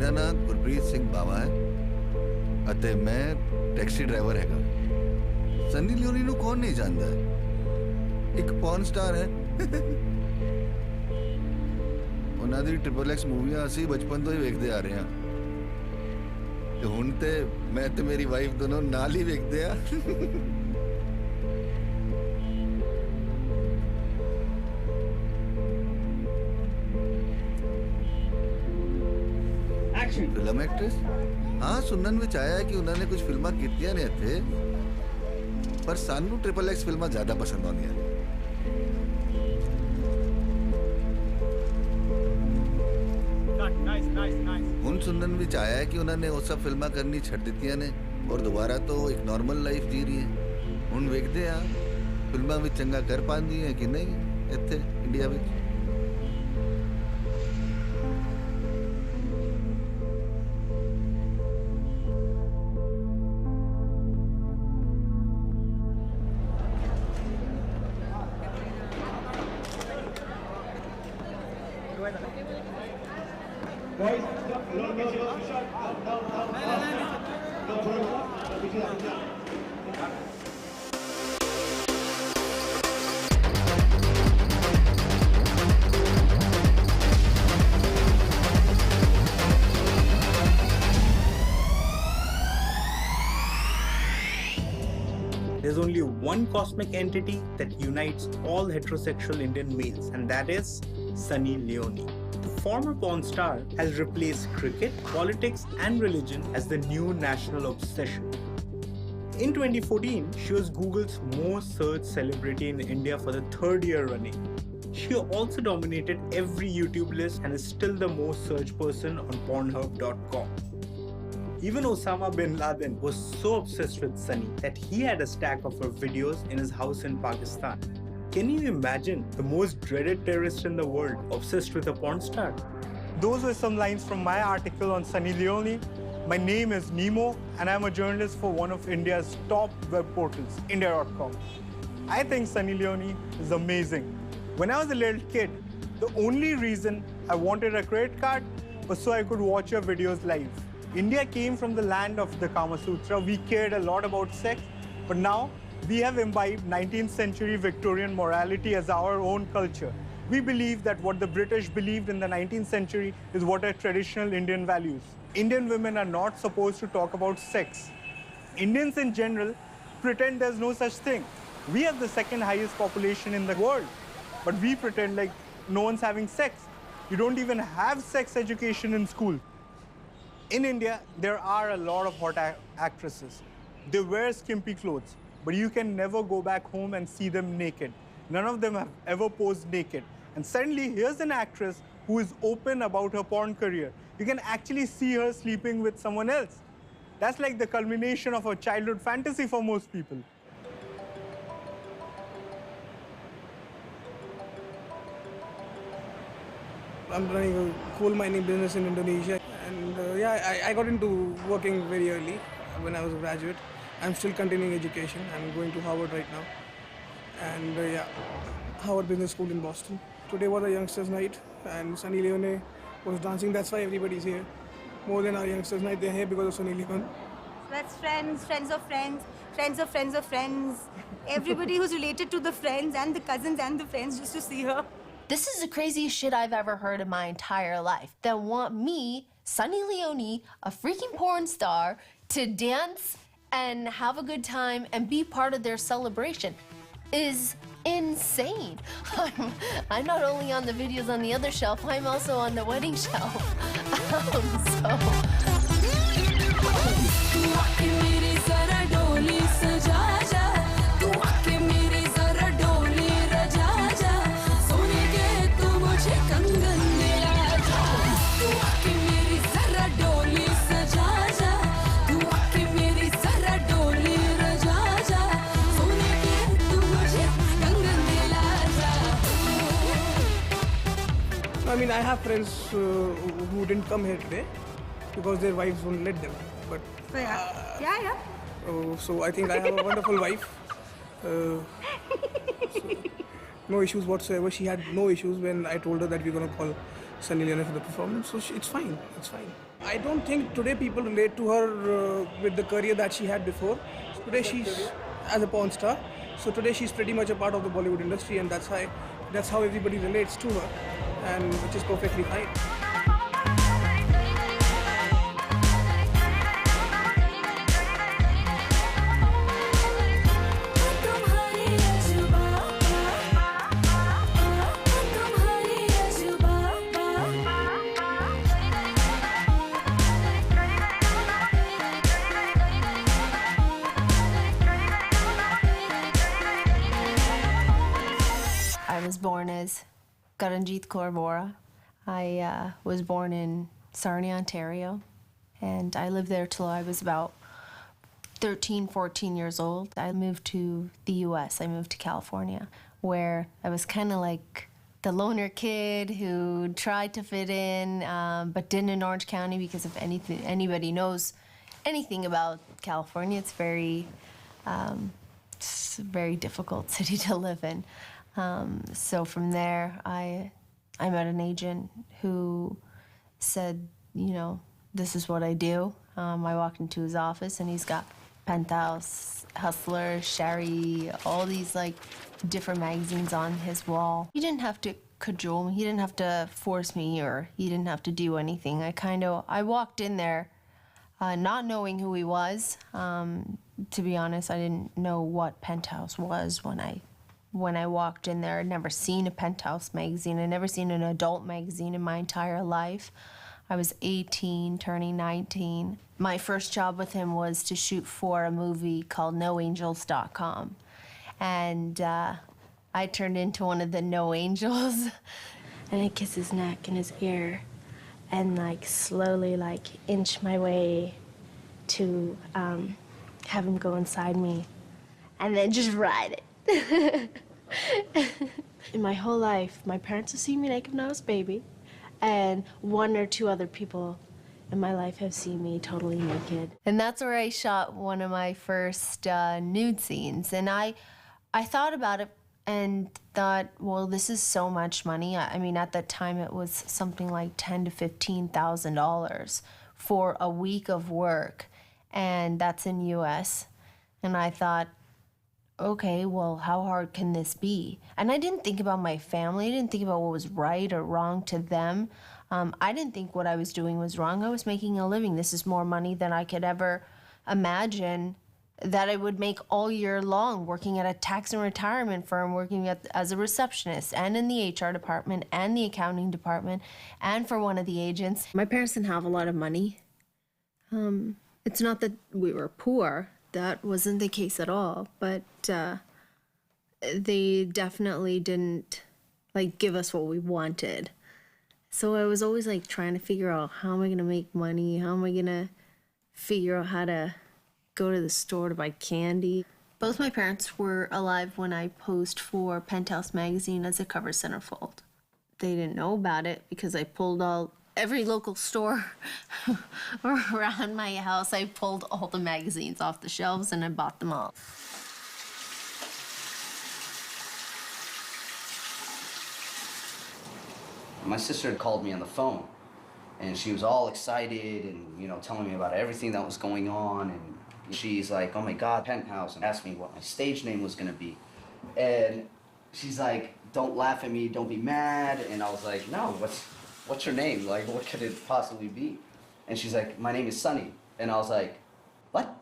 मेरा नाम गुरप्रीत सिंह बावा है ਅਤੇ ਮੈਂ ਟੈਕਸੀ ਡਰਾਈਵਰ ਹੈਗਾ। ਸਨੀ ਲਿਓਨੀ ਨੂੰ ਕੌਣ ਨਹੀਂ ਜਾਣਦਾ? ਇੱਕ ਪੌਰਨ ਸਟਾਰ ਹੈ। ਉਹਨਾਂ ਦੀ XXX ਮੂਵੀਆਂ ਅਸੀਂ ਬਚਪਨ ਤੋਂ ਹੀ ਵੇਖਦੇ ਆ ਰਹੇ ਹਾਂ ਤੇ ਹੁਣ ਤੇ ਮੈਂ ਤੇ ਮੇਰੀ ਵਾਈਫ ਦੋਨੋਂ ਨਾਲ ਹੀ ਵੇਖਦੇ ਆ। Film actress? ਹਾਂ, ਸੁਣਨ ਵਿੱਚ ਆਇਆ ਕਿ ਉਹਨਾਂ ਨੇ ਕੁਝ ਫਿਲਮਾਂ ਕੀਤੀਆਂ ਨੇ ਇੱਥੇ, ਪਰ ਸਾਨੂੰ XXX ਫਿਲਮਾਂ ਜ਼ਿਆਦਾ ਪਸੰਦ ਆਉਂਦੀਆਂ ਨੇ। ਹੁਣ ਸੁਣਨ ਵਿੱਚ ਆਇਆ ਕਿ ਉਹਨਾਂ ਨੇ ਉਹ ਸਭ ਫਿਲਮਾਂ ਕਰਨੀ ਛੱਡ ਦਿੱਤੀਆਂ ਨੇ ਔਰ ਦੁਬਾਰਾ ਤੋਂ ਇੱਕ ਨਾਰਮਲ ਲਾਈਫ ਜੀ ਰਹੀ ਹੈ। ਹੁਣ ਵੇਖਦੇ ਆ ਫਿਲਮਾਂ ਵਿੱਚ ਚੰਗਾ ਕਰ ਪਾਉਂਦੀ ਹੈ ਕਿ ਨਹੀਂ ਇੱਥੇ ਇੰਡੀਆ ਵਿੱਚ। There's only one cosmic entity that unites all heterosexual Indian males, and that is Sunny Leone. The former porn star has replaced cricket, politics, and religion as the new national obsession. In 2014, she was Google's most searched celebrity in India for the third year running. She also dominated every YouTube list and is still the most searched person on Pornhub.com. Even Osama bin Laden was so obsessed with Sunny that he had a stack of her videos in his house in Pakistan. Can you imagine the most dreaded terrorist in the world obsessed with a porn star? Those were some lines from my article on Sunny Leone. My name is Nemo and I'm a journalist for one of India's top web portals, India.com. I think Sunny Leone is amazing. When I was a little kid, the only reason I wanted a credit card was so I could watch your videos live. India came from the land of the Kama Sutra. We cared a lot about sex, but now we have imbibed 19th century Victorian morality as our own culture. We believe that what the British believed in the 19th century is what are traditional Indian values. Indian women are not supposed to talk about sex. Indians in general pretend there's no such thing. We have the second highest population in the world, but we pretend like no one's having sex. You don't even have sex education in school. In India, there are a lot of hot actresses. They wear skimpy clothes, but you can never go back home and see them naked. None of them have ever posed naked. And suddenly, here's an actress who is open about her porn career. You can actually see her sleeping with someone else. That's like the culmination of a childhood fantasy for most people. I'm running a coal mining business in Indonesia. And I got into working very early when I was a graduate. I'm still continuing education. I'm going to Harvard right now. And Harvard Business School in Boston. Today was a youngsters' night and Sunny Leone was dancing. That's why everybody's here. More than our youngsters' night, they're here because of Sunny Leone. That's friends, friends of friends, friends of friends of friends. Everybody who's related to the friends and the cousins and the friends just to see her. This is the craziest shit I've ever heard in my entire life. They want me, Sunny Leone, a freaking porn star, to dance and have a good time and be part of their celebration is insane. I'm not only on the videos on the other shelf, I'm also on the wedding shelf. I mean, I have friends who didn't come here today because their wives won't let them. But so I think I have a wonderful wife. So no issues whatsoever. She had no issues when I told her that we're gonna call Sunny Leone for the performance. So it's fine. It's fine. I don't think today people relate to her with the career that she had before. Today she's as a porn star. So today she's pretty much a part of the Bollywood industry, and that's how everybody relates to her, and which is perfectly fine. I was born as Karanjit Kaur Vora. I was born in Sarnia, Ontario, and I lived there till I was about 13, 14 years old. I moved to the US. I moved to California, where I was kind of like the loner kid who tried to fit in, but didn't in Orange County because if anybody knows anything about California, it's a very difficult city to live in. So from there, I met an agent who said, you know, this is what I do. I walked into his office and he's got Penthouse, Hustler, Sherry, all these like different magazines on his wall. He didn't have to cajole me. He didn't have to force me, or he didn't have to do anything. I walked in there not knowing who he was. To be honest, I didn't know what Penthouse was when I walked in there. I'd never seen a Penthouse magazine. I'd never seen an adult magazine in my entire life. I was 18, turning 19. My first job with him was to shoot for a movie called noangels.com. And I turned into one of the no angels. And I kissed his neck and his ear and like slowly like inch my way to have him go inside me and then just ride it. In my whole life, my parents have seen me naked when I was a baby, and one or two other people in my life have seen me totally naked. And that's where I shot one of my first nude scenes. And I thought about it and thought, well, this is so much money. I mean, at that time, it was something like $10,000 to $15,000 for a week of work, and that's in U.S. And I thought, okay, well, how hard can this be? And I didn't think about my family. I didn't think about what was right or wrong to them. I didn't think what I was doing was wrong. I was making a living. This is more money than I could ever imagine that I would make all year long, working at a tax and retirement firm, working as a receptionist and in the HR department and the accounting department and for one of the agents. My parents didn't have a lot of money. It's not that we were poor. That wasn't the case at all, but they definitely didn't like give us what we wanted. So I was always like trying to figure out, how am I gonna make money? How am I gonna figure out how to go to the store to buy candy? Both my parents were alive when I posed for Penthouse magazine as a cover centerfold. They didn't know about it because I pulled every local store around my house. I pulled all the magazines off the shelves and I bought them all. My sister had called me on the phone and she was all excited and, you know, telling me about everything that was going on, and she's like, oh my God, Penthouse, and asked me what my stage name was gonna be. And she's like, don't laugh at me, don't be mad. And I was like, no, what's your name? Like, what could it possibly be? And she's like, my name is Sunny. And I was like, what?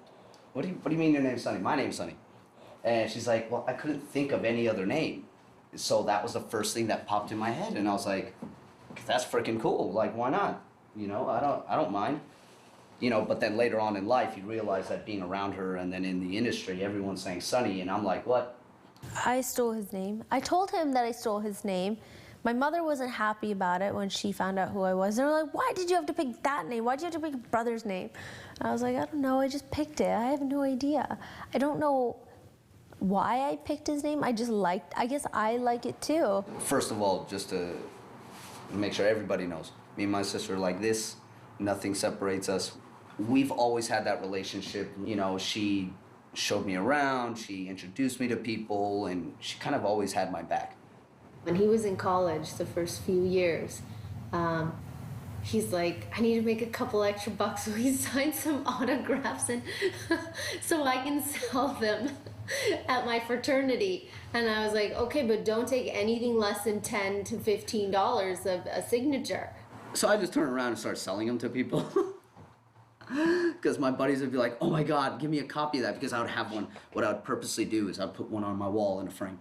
What do you mean your name's Sunny? My name's Sunny. And she's like, well, I couldn't think of any other name. So that was the first thing that popped in my head. And I was like, that's freaking cool. Like, why not? You know, I don't mind. You know, but then later on in life, you realize that being around her and then in the industry, everyone's saying Sunny. And I'm like, what? I stole his name. I told him that I stole his name. My mother wasn't happy about it when she found out who I was. They were like, why did you have to pick that name? Why did you have to pick your brother's name? And I was like, I don't know, I just picked it. I have no idea. I don't know why I picked his name. I guess I like it too. First of all, just to make sure everybody knows, me and my sister are like this. Nothing separates us. We've always had that relationship. You know, she showed me around, she introduced me to people, and she kind of always had my back. When he was in college, the first few years, he's like, I need to make a couple extra bucks, so he signed some autographs and so I can sell them at my fraternity. And I was like, okay, but don't take anything less than $10 to $15 of a signature. So I just turned around and started selling them to people. Because my buddies would be like, oh my God, give me a copy of that. Because I would have one. What I would purposely do is I'd put one on my wall in a frame,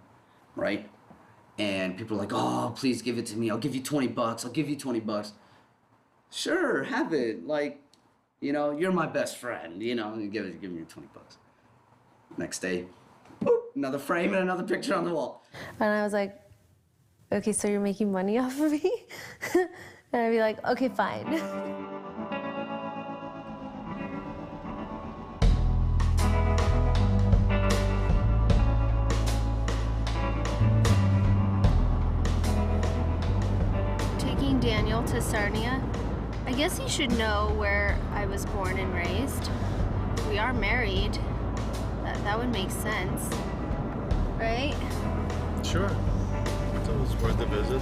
right? And people are like, oh, please give it to me. I'll give you 20 bucks. I'll give you 20 bucks. Sure, have it. Like, you know, you're my best friend, you know, and give me your 20 bucks. Next day, boop, another frame and another picture on the wall. And I was like, okay, so you're making money off of me? And I'd be like, okay, fine. Taking Daniel to Sarnia, I guess he should know where I was born and raised. We are married. That would make sense, right? Sure. It's always worth a visit.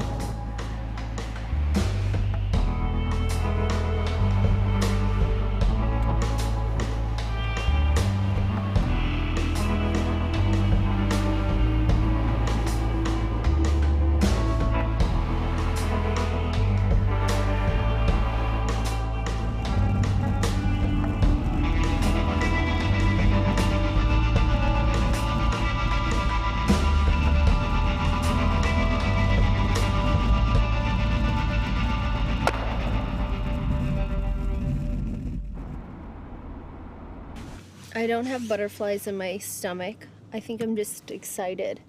I don't have butterflies in my stomach. I think I'm just excited.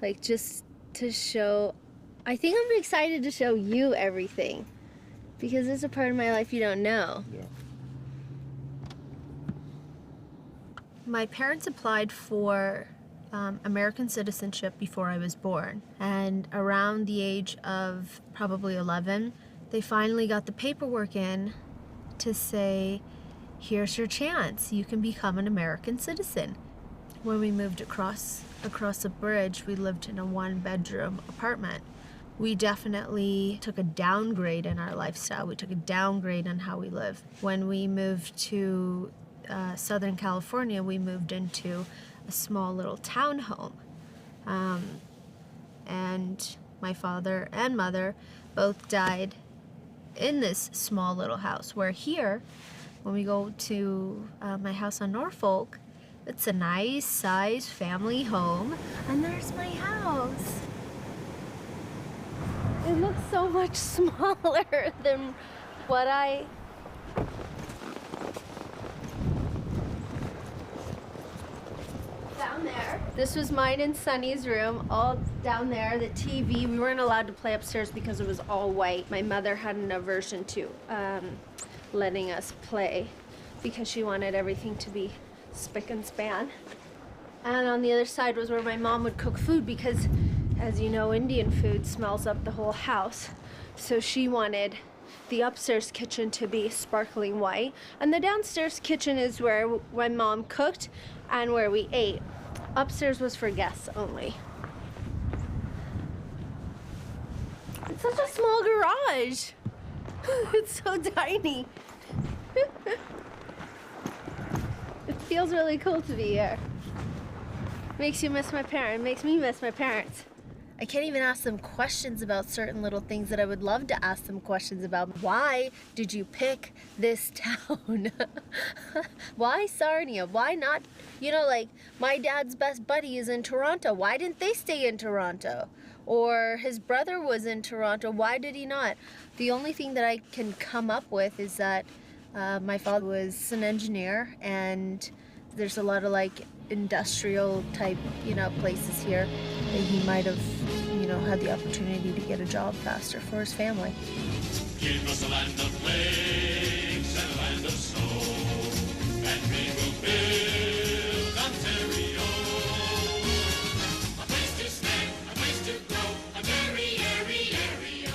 Like, just to show... I think I'm excited to show you everything. Because there's a part of my life you don't know. Yeah. My parents applied for American citizenship before I was born. And around the age of probably 11, they finally got the paperwork in to say, here's your chance. You can become an American citizen. When we moved across a bridge, we lived in a one-bedroom apartment. We definitely took a downgrade in our lifestyle. We took a downgrade on how we live. When we moved to Southern California, we moved into a small little townhome. And my father and mother both died in this small little house, where here, when we go to my house on Norfolk, it's a nice size family home. And there's my house. It looks so much smaller than what I... Down there. This was mine and Sunny's room, all down there. The TV, we weren't allowed to play upstairs because it was all white. My mother had an aversion to letting us play because she wanted everything to be spick and span. And on the other side was where my mom would cook food because, as you know, Indian food smells up the whole house. So she wanted the upstairs kitchen to be sparkling white. And the downstairs kitchen is where my mom cooked and where we ate. Upstairs was for guests only. It's such a small garage. It's so tiny. It feels really cool to be here. Makes you miss my parents. Makes me miss my parents. I can't even ask them questions about certain little things that I would love to ask them questions about. Why did you pick this town? Why Sarnia? Why not, you know, like my dad's best buddy is in Toronto. Why didn't they stay in Toronto? Or his brother was in Toronto. Why did he not? The only thing that I can come up with is that my father was an engineer, and there's a lot of like industrial type, you know, places here that he might have, you know, had the opportunity to get a job faster for his family. Give us a land of lakes and a land of snow, and we will build Ontario. A place to stay, a place to grow, a very airy area.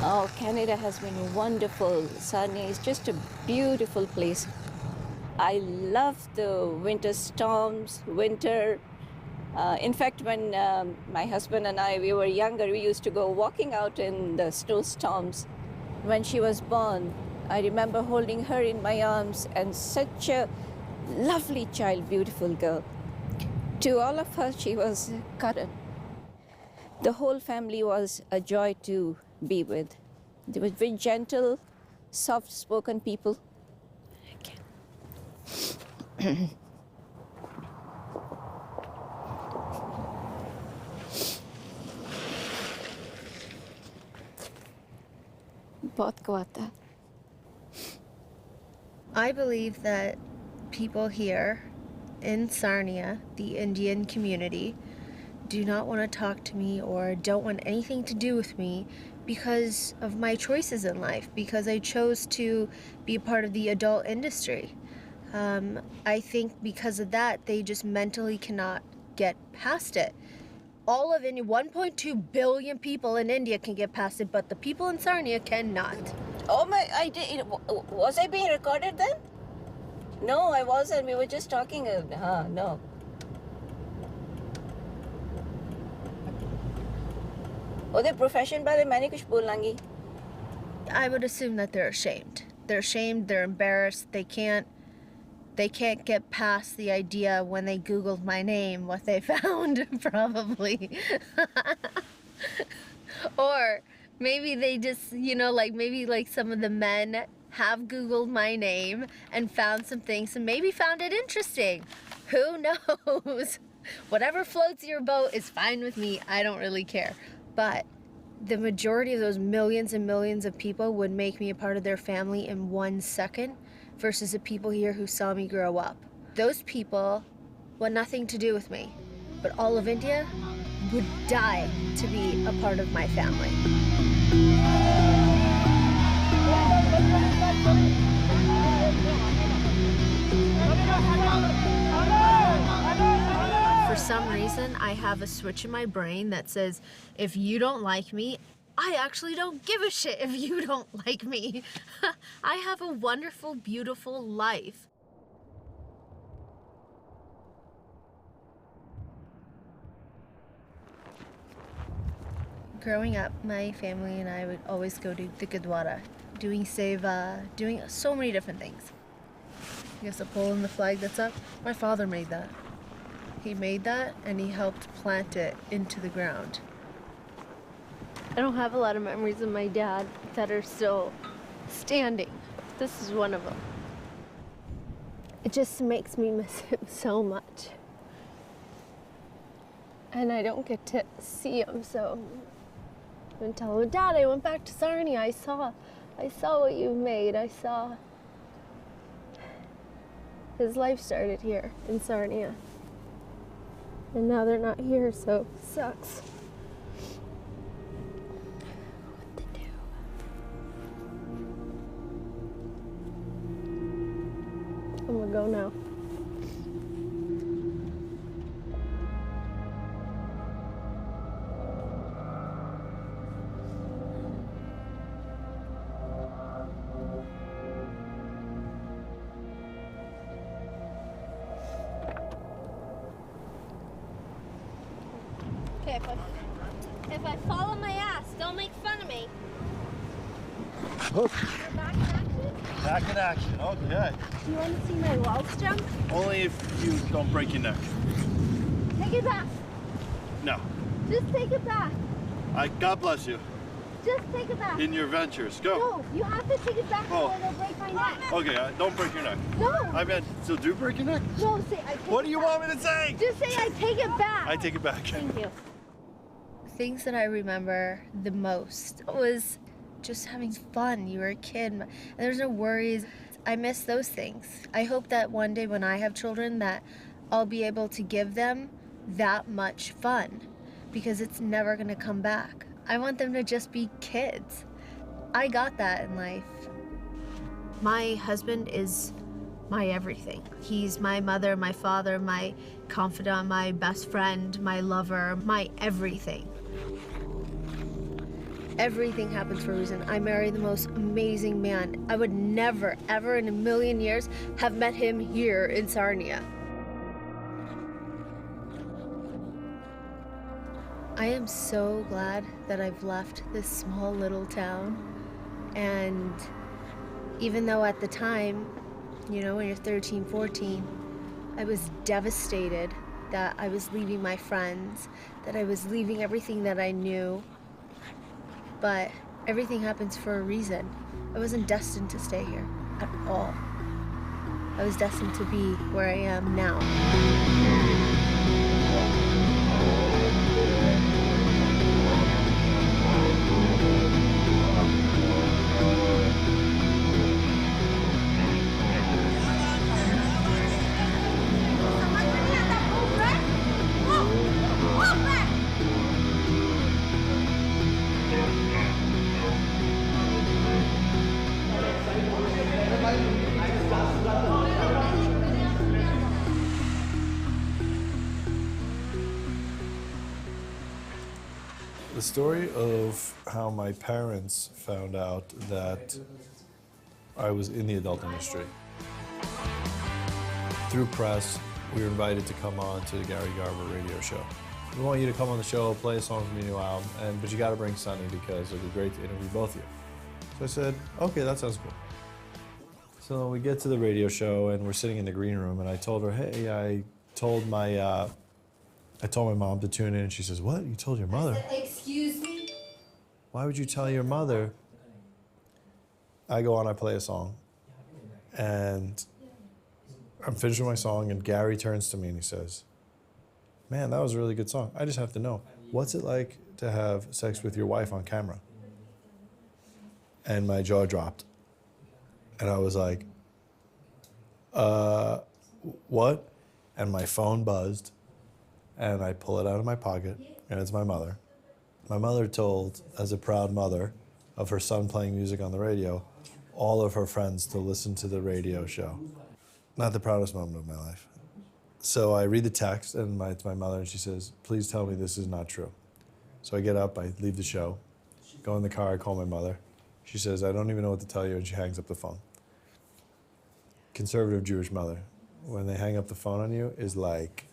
Oh, Canada has been wonderful. Sarnia is just a beautiful place. I love the winter storms, winter, In fact, when my husband and we were younger, we used to go walking out in the snowstorms. When she was born, I remember holding her in my arms, and such a lovely child, beautiful girl. To all of us, she was Karan. The whole family was a joy to be with. They were very gentle, soft-spoken people. बहुत को आता है. I believe that people here in Sarnia, the Indian community, do not want to talk to me or don't want anything to do with me because of my choices in life, because I chose to be a part of the adult industry. I think because of that, they just mentally cannot get past it. All of India, 1.2 billion people in India can get past it, but the people in Sarnia cannot. Oh my, was I being recorded then? No, I wasn't. We were just talking. No. ਉਹਦੇ profession ਬਾਰੇ ਮੈਂ ਨਹੀਂ ਕੁਝ ਬੋਲਾਂਗੀ. I would assume that they're ashamed. They're ashamed, they're embarrassed, they can't get past the idea when they Googled my name, what they found, probably. Or maybe they just, maybe like some of the men have Googled my name and found some things and maybe found it interesting. Who knows? Whatever floats your boat is fine with me. I don't really care. But the majority of those millions and millions of people would make me a part of their family in 1 second versus the people here who saw me grow up. Those people want nothing to do with me, but all of India would die to be a part of my family. For some reason, I have a switch in my brain that says, if you don't like me, I actually don't give a shit if you don't like me. I have a wonderful, beautiful life. Growing up, my family and I would always go to the Gurdwara, doing seva, doing so many different things. I guess the pole and the flag that's up, my father made that. He made that and he helped plant it into the ground. I don't have a lot of memories of my dad that are still standing. This is one of them. It just makes me miss him so much. And I don't get to see him, so I'm gonna tell him, Dad, I went back to Sarnia. I saw what you made. I saw his life started here in Sarnia. And now they're not here, so it sucks. What to do? I'm gonna go now. Okay, if I fall on my ass, don't make fun of me. You're back in action? Back in action, okay. Do you want to see my waltz jump? Only if you don't break your neck. Take it back. No. Just take it back. God bless you. Just take it back. In your ventures, go. No, you have to take it back Oh. or it'll break my neck. Okay, don't break your neck. No. I meant, so do break your neck? No, say I take What it do you back. want me to say? Just say I take it back. I take it back. Thank you. Things that I remember the most was just having fun. You were a kid and there's no worries. I miss those things. I hope that one day when I have children that I'll be able to give them that much fun because it's never gonna come back. I want them to just be kids. I got that in life. My husband is my everything. He's my mother, my father, my confidant, my best friend, my lover, my everything. Everything happens for a reason. I married the most amazing man. I would never, ever in a million years have met him here in Sarnia. I am so glad that I've left this small little town. And even though at the time, you know, when you're 13, 14, I was devastated that I was leaving my friends, that I was leaving everything that I knew. But everything happens for a reason. I wasn't destined to stay here at all. I was destined to be where I am now. The story of how my parents found out that I was in the adult industry. Through press, we were invited to come on to the Gary Garver radio show. We want you to come on the show, play a song from your new album, but you gotta bring Sunny because it'd be great to interview both of you. So I said, okay, that sounds cool. So we get to the radio show and we're sitting in the green room and I told her, hey, I told my mom to tune in, and she says, what? You told your mother? I said, excuse me? Why would you tell your mother? I go on, I play a song, and I'm finishing my song, and Gary turns to me and he says, man, that was a really good song. I just have to know, what's it like to have sex with your wife on camera? And my jaw dropped. And I was like, what? And my phone buzzed. And I pull it out of my pocket, and it's my mother. My mother told, as a proud mother of her son playing music on the radio, all of her friends to listen to the radio show. Not the proudest moment of my life. So I read the text, and it's my mother, and she says, please tell me this is not true. So I get up, I leave the show, go in the car, I call my mother. She says, I don't even know what to tell you, and she hangs up the phone. Conservative Jewish mother, when they hang up the phone on you, is like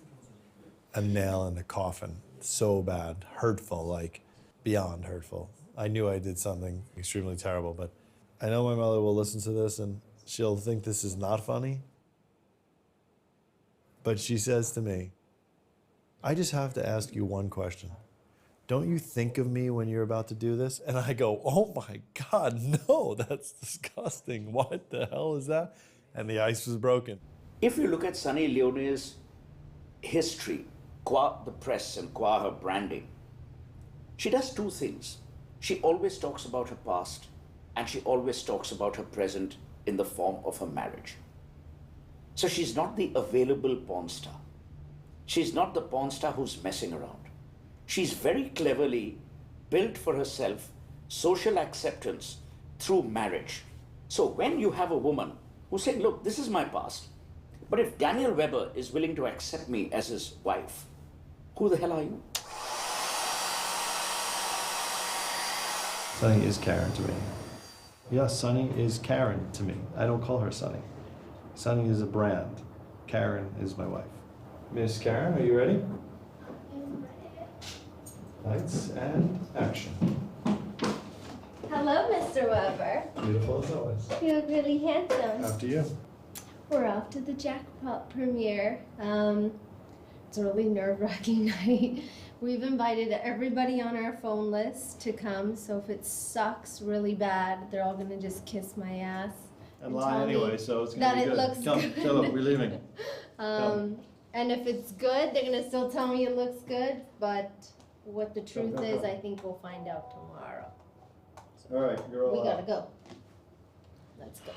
a nail in the coffin. So bad, hurtful, like beyond hurtful. I knew I did something extremely terrible, but I know my mother will listen to this and she'll think this is not funny. But she says to me, I just have to ask you one question. Don't you think of me when you're about to do this? And I go, oh my God, no, that's disgusting. What the hell is that? And the ice was broken. If you look at Sunny Leone's history, qua the press and qua her branding, she does two things. She always talks about her past, and she always talks about her present in the form of her marriage. So she's not the available porn star. She's not the porn star who's messing around. She's very cleverly built for herself social acceptance through marriage. So when you have a woman who's saying, look, this is my past, but if Daniel Weber is willing to accept me as his wife, who the hell are you? Sunny is Karen to me. Yes, Sunny is Karen to me. I don't call her Sunny. Sunny is a brand. Karen is my wife. Miss Karen, are you ready? Lights and action. Hello, Mr. Weber. Beautiful as always. You look really handsome. After you. We're off to the Jackpot premiere. It's a really nerve-wracking night. We've invited everybody on our phone list to come, so if it sucks really bad, they're all gonna just kiss my ass. And lie anyway, so it's that gonna be it good. looks Come, good. shut up, we're leaving. And if it's good, they're gonna still tell me it looks good, but what the truth is, I think we'll find out tomorrow. All right, you're all We gotta out. go. Let's go.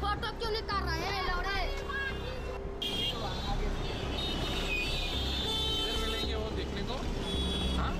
Photo क्यों नहीं कर रहे हैं लौड़े? किधर मिलेंगे वो देखने को? हाँ?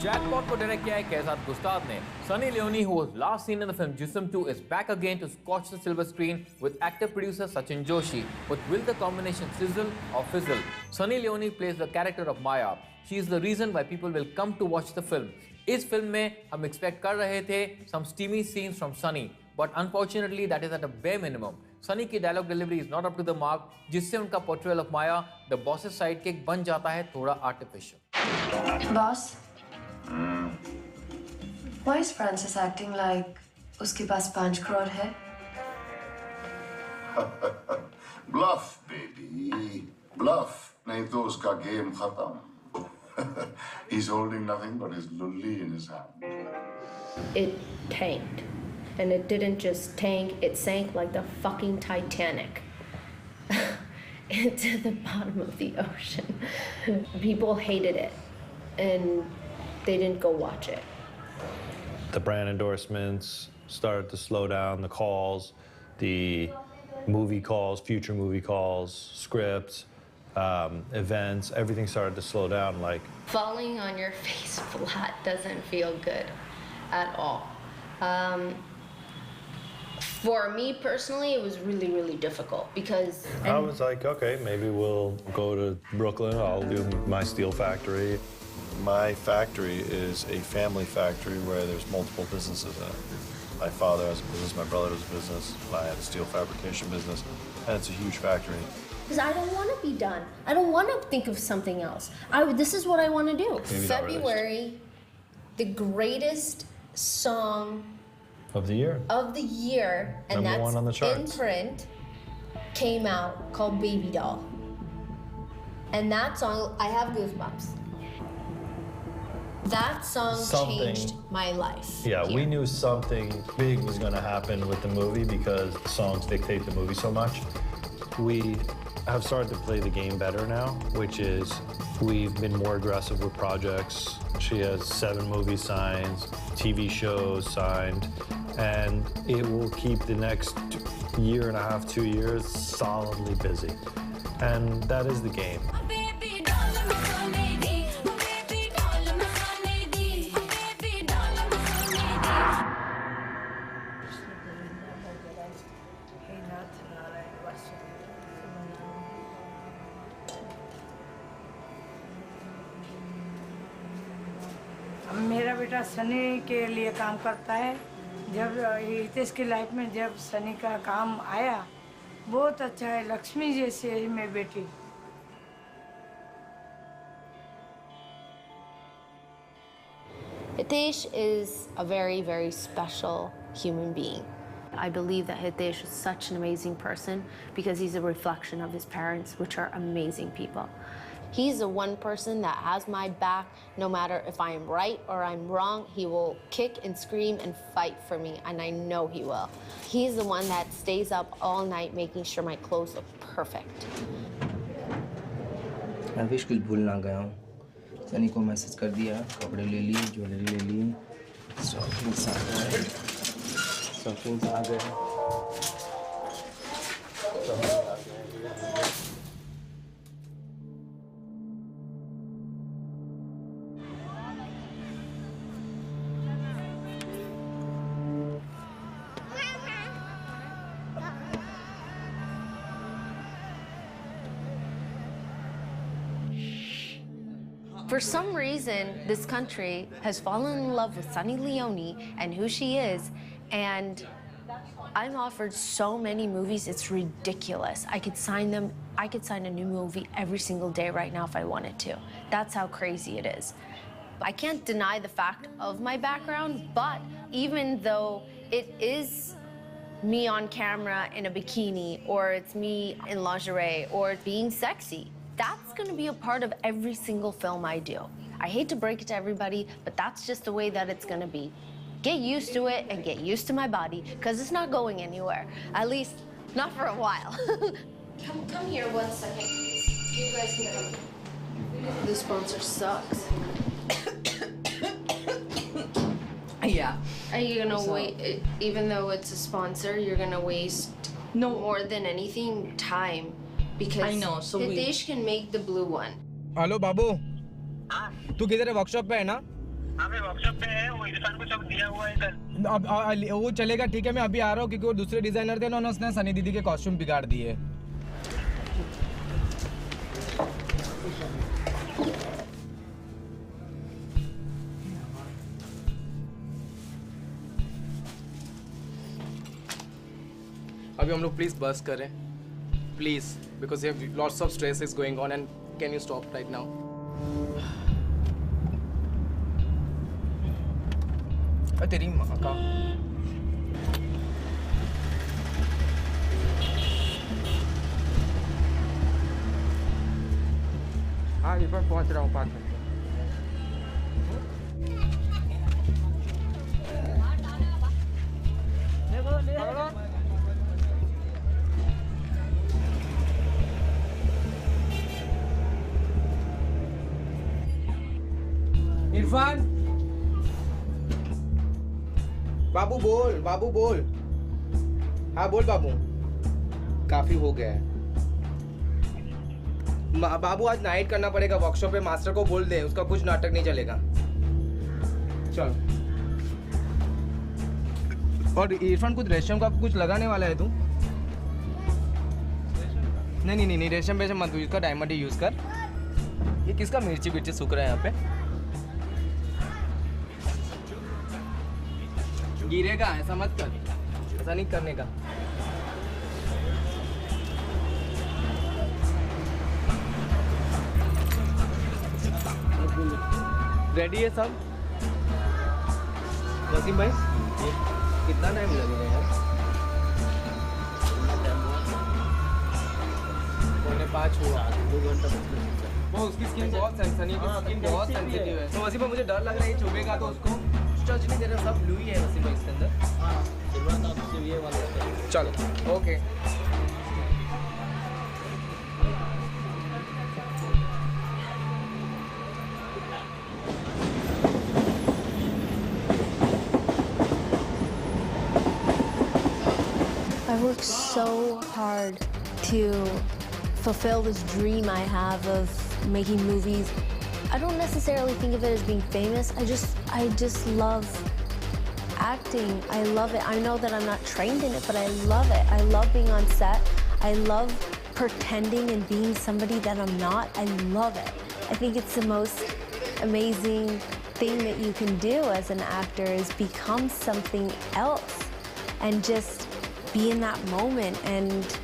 Jackpot को डायरेक्ट किया है कैसात गुस्ताव ने. Sunny Leone, who was last seen in the film Jism 2, is back again to scorch the silver screen with actor-producer Sachin Joshi. But will the combination sizzle or fizzle? Sunny Leone plays the character of Maya. She is the reason why people will come to watch the film. इस film में हम expect कर रहे थे some steamy scenes from Sunny, but unfortunately that is at a bare minimum. Sunny की dialogue delivery is not up to the mark, जिससे उनका portrayal of Maya, the boss's sidekick, बन जाता है थोड़ा artificial. Boss, why is Francis acting like उसके पास 5 crore है? Bluff, baby. Bluff. नहीं तो उसका game खत्म. He's holding nothing but his lully in his hand. It tanked. And it didn't just tank, it sank like the fucking Titanic. Into the bottom of the ocean. People hated it. And they didn't go watch it. The brand endorsements started to slow down, the calls, the movie calls, future movie calls, scripts, events, everything started to slow down. Like Falling on your face flat doesn't feel good at all. For me personally, it was really, really difficult because I was like, okay, maybe we'll go to Brooklyn, I'll do my steel factory. My factory is a family factory where there's multiple businesses in it. My father has a business, my brother has a business, I had a steel fabrication business, and it's a huge factory. Because I don't want to be done. I don't want to think of something else. This is what I want to do. Maybe February, the greatest song Of the year. And Number that's 1 on the charts. in print, came out called Baby Doll. And that song, I have goosebumps. That song changed my life. Yeah, we knew something big was going to happen with the movie because songs dictate the movie so much. We have started to play the game better now, which is we've been more aggressive with projects. She has 7 movies signed, TV shows signed, and it will keep the next year and a half, 2 years solidly busy. And that is the game. मेरा बेटा सनी के लिए काम करता है. जब हितेश की life में जब सनी का काम आया, बहुत अच्छा है. लक्ष्मी जैसी है मेरी बेटी. Hitesh is a very, very special human being. I believe that Hitesh is such an amazing person because he's a reflection of his parents, which are amazing people. He's the one person that has my back, no matter if I am right or I'm wrong. He will kick and scream and fight for me, and I know he will. He's the one that stays up all night making sure my clothes look perfect. मैं wish कुछ भूल ना गया हूँ. सनी को message कर दिया, कपड़े ले लिए, ज्वेलरी ले ली, स्टॉकिंग्स आ गए. For some reason, this country has fallen in love with Sunny Leone and who she is, and I'm offered so many movies, it's ridiculous. I could sign them. I could sign a new movie every single day right now if I wanted to. That's how crazy it is. I can't deny the fact of my background, but even though it is me on camera in a bikini, or it's me in lingerie, or being sexy, that's gonna be a part of every single film I do. I hate to break it to everybody, but that's just the way that it's gonna be. Get used to it and get used to my body, because it's not going anywhere. At least, not for a while. Come here 1 second, please. You guys can come. The sponsor sucks. Yeah. Are you gonna wait, even though it's a sponsor, you're gonna waste more than anything, time. Because I know, so Hitesh can make the blue one. Hello बाबू तू किधर है workshop पे है ना हाँ मैं workshop पे है वो इरफान को सब दिया हुआ है कल अब वो चलेगा ठीक है मैं अभी आ रहा हूँ क्योंकि वो दूसरे डिजाइनर थे ना उसने सनी दीदी के कॉस्ट्यूम बिगाड़ दिए अभी हम लोग प्लीज बस करें please because lots of stress is going on and can you stop right now तेरी माँ का हाँ इरफान पहुंच रहा हूँ 5 मिनट इरफान बाबू बोल हाँ बोल बाबू काफी हो गया है बाबू आज नाइट करना पड़ेगा वर्कशॉप पे मास्टर को बोल दे उसका कुछ नाटक नहीं चलेगा चल और इरफान कुछ रेशम का कुछ लगाने वाला है तू नहीं रेशम वेशम मत यूज कर डायमंड ही यूज कर ये किसका मिर्ची बिर्ची सूख रहा है यहाँ पे गिरेगा ऐसा मत कर ऐसा नहीं करने का रेडी है सब वसीम भाई कितना टाइम लगेगा यार 4:45 हुआ 2 घंटा वो उसकी स्किन बहुत सेंसिटिव है तो वसीम भाई मुझे डर लग रहा है ये चुभेगा तो उसको टच नहीं दे रहा सब ब्लू ही है वसीम भाई इसके अंदर चलो okay I worked so hard to fulfill this dream I have of making movies. I don't necessarily think of it as being famous. I just love acting. I love it. I know that I'm not trained in it, but I love it. I love being on set. I love pretending and being somebody that I'm not. I love it. I think it's the most amazing thing that you can do as an actor is become something else and just be in that moment and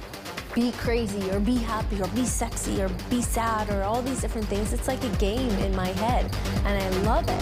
be crazy or be happy or be sexy or be sad or all these different things. It's like a game in my head and I love it.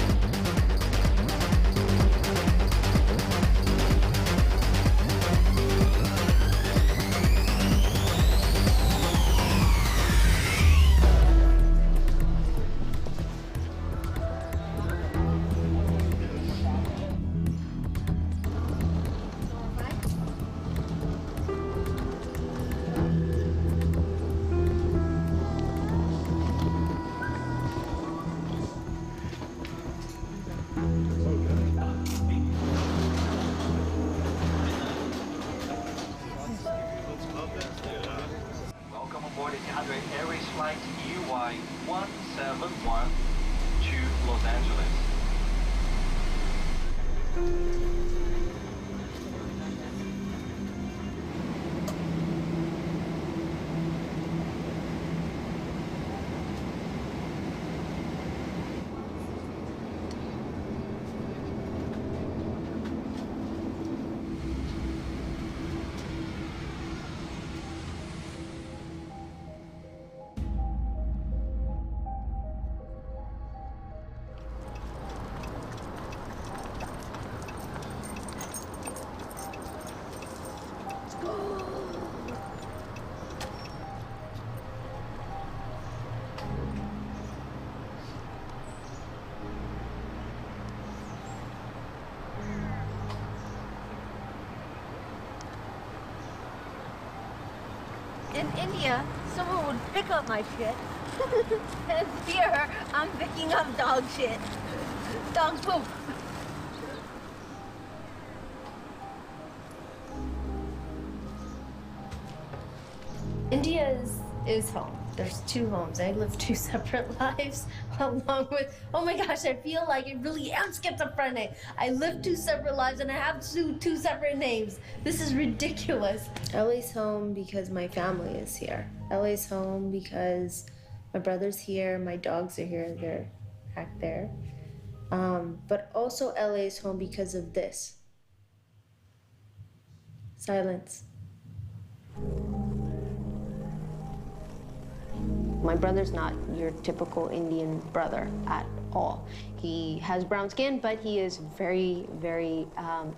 In India, someone would pick up my shit. And here, I'm picking up dog shit. Dog poop. India is home. There's two homes. I live two separate lives along with, oh my gosh, I feel like I really am schizophrenic. I live two separate lives and I have two separate names. This is ridiculous. LA's home because my family is here. LA's home because my brother's here, my dogs are here, they're back there. But also LA's home because of this. Silence. My brother's not your typical Indian brother at all. He has brown skin, but he is very, very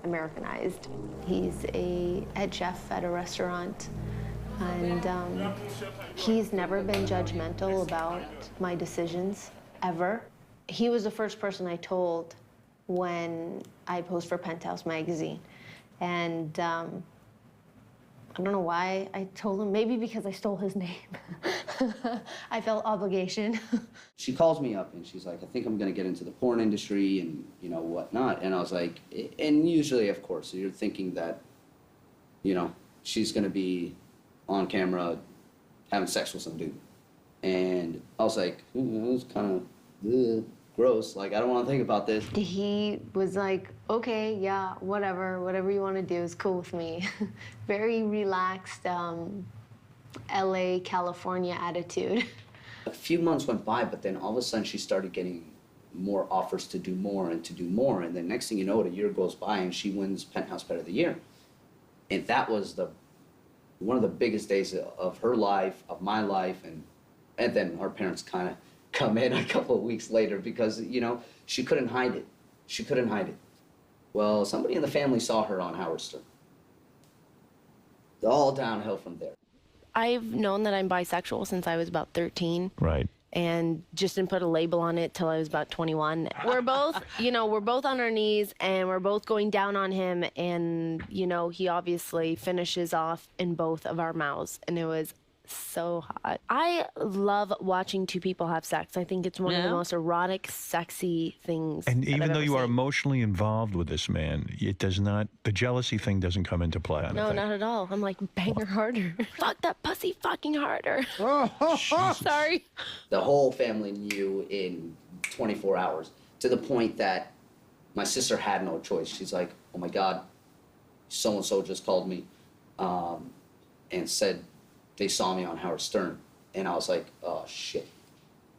Americanized. He's a head chef at a restaurant, and he's never been judgmental about my decisions, ever. He was the first person I told when I posed for Penthouse magazine, and I don't know why I told him, maybe because I stole his name. I felt obligation. She calls me up and she's like, I think I'm gonna get into the porn industry and you know whatnot. And I was like, and usually of course you're thinking that, you know, she's gonna be on camera having sex with some dude. And I was like, it was kind of gross, like I don't want to think about this. He was like, okay, yeah, whatever you want to do is cool with me. Very relaxed, LA, California attitude. A few months went by, but then all of a sudden she started getting more offers to do more and to do more. And then next thing you know, a year goes by and she wins Penthouse Pet of the Year. And that was one of the biggest days of her life, of my life. And then our parents kind of come in a couple of weeks later because, you know, she couldn't hide it. She couldn't hide it. Well, somebody in the family saw her on Howard Stern. All downhill from there. I've known that I'm bisexual since I was about 13. Right. And just didn't put a label on it till I was about 21. We're both, we're both on our knees and we're both going down on him. And, he obviously finishes off in both of our mouths. And it was so hot. I love watching two people have sex. I think it's one of the most erotic, sexy things. And that even I've though ever you are seen. emotionally involved with this man, it does not, the jealousy thing doesn't come into play. No, not at all. I'm like, bang her harder. Fuck that pussy fucking harder. Sorry. The whole family knew in 24 hours to the point that my sister had no choice. She's like, oh my God, so-and-so just called me and said they saw me on Howard Stern. And I was like, oh shit.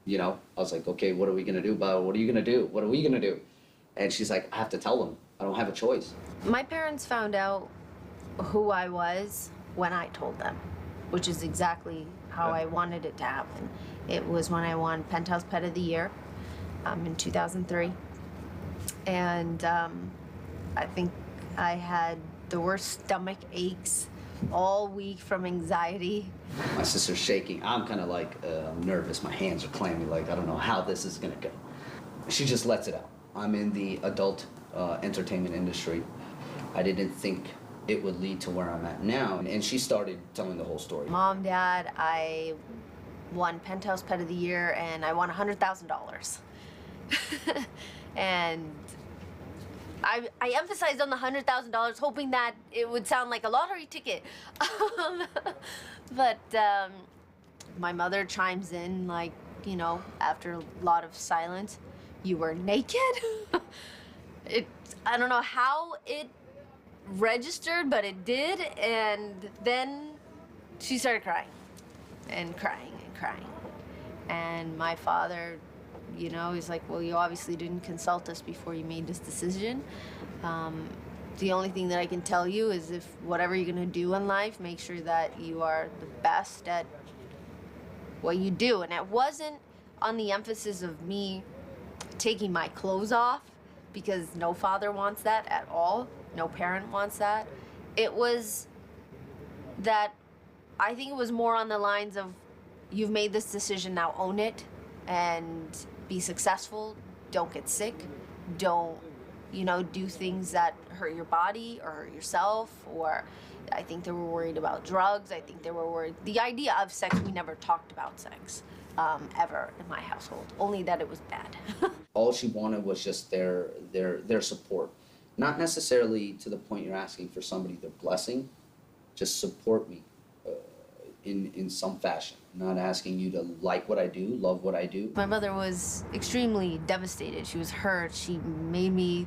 I was like, okay, what are we gonna do about it? What are you gonna do? What are we gonna do? And she's like, I have to tell them. I don't have a choice. My parents found out who I was when I told them, which is exactly how I wanted it to happen. It was when I won Penthouse Pet of the Year in 2003. And I think I had the worst stomach aches all week from anxiety. My sister's shaking. I'm kind of like nervous. My hands are clammy. Like, I don't know how this is gonna go. She just lets it out. I'm in the adult entertainment industry. I didn't think it would lead to where I'm at now. And she started telling the whole story. Mom, Dad, I won Penthouse Pet of the Year and I won $100,000. And I emphasized on the $100,000, hoping that it would sound like a lottery ticket. But my mother chimes in, like, after a lot of silence, you were naked? I don't know how it registered, but it did. And then she started crying and crying and crying. And my father, he's like, well, you obviously didn't consult us before you made this decision. The only thing that I can tell you is if whatever you're gonna do in life, make sure that you are the best at what you do. And it wasn't on the emphasis of me taking my clothes off, because no father wants that at all. No parent wants that. It was that, I think it was more on the lines of, you've made this decision, now own it and be successful. Don't get sick. Don't you know, do things that hurt your body or hurt yourself, or I think they were worried about drugs. I think they were worried. The idea of sex, we never talked about sex ever in my household, only that it was bad. All she wanted was just their support. Not necessarily to the point you're asking for somebody their blessing, just support me in some fashion. Not asking you to like what I do, love what I do. My mother was extremely devastated. She was hurt. She made me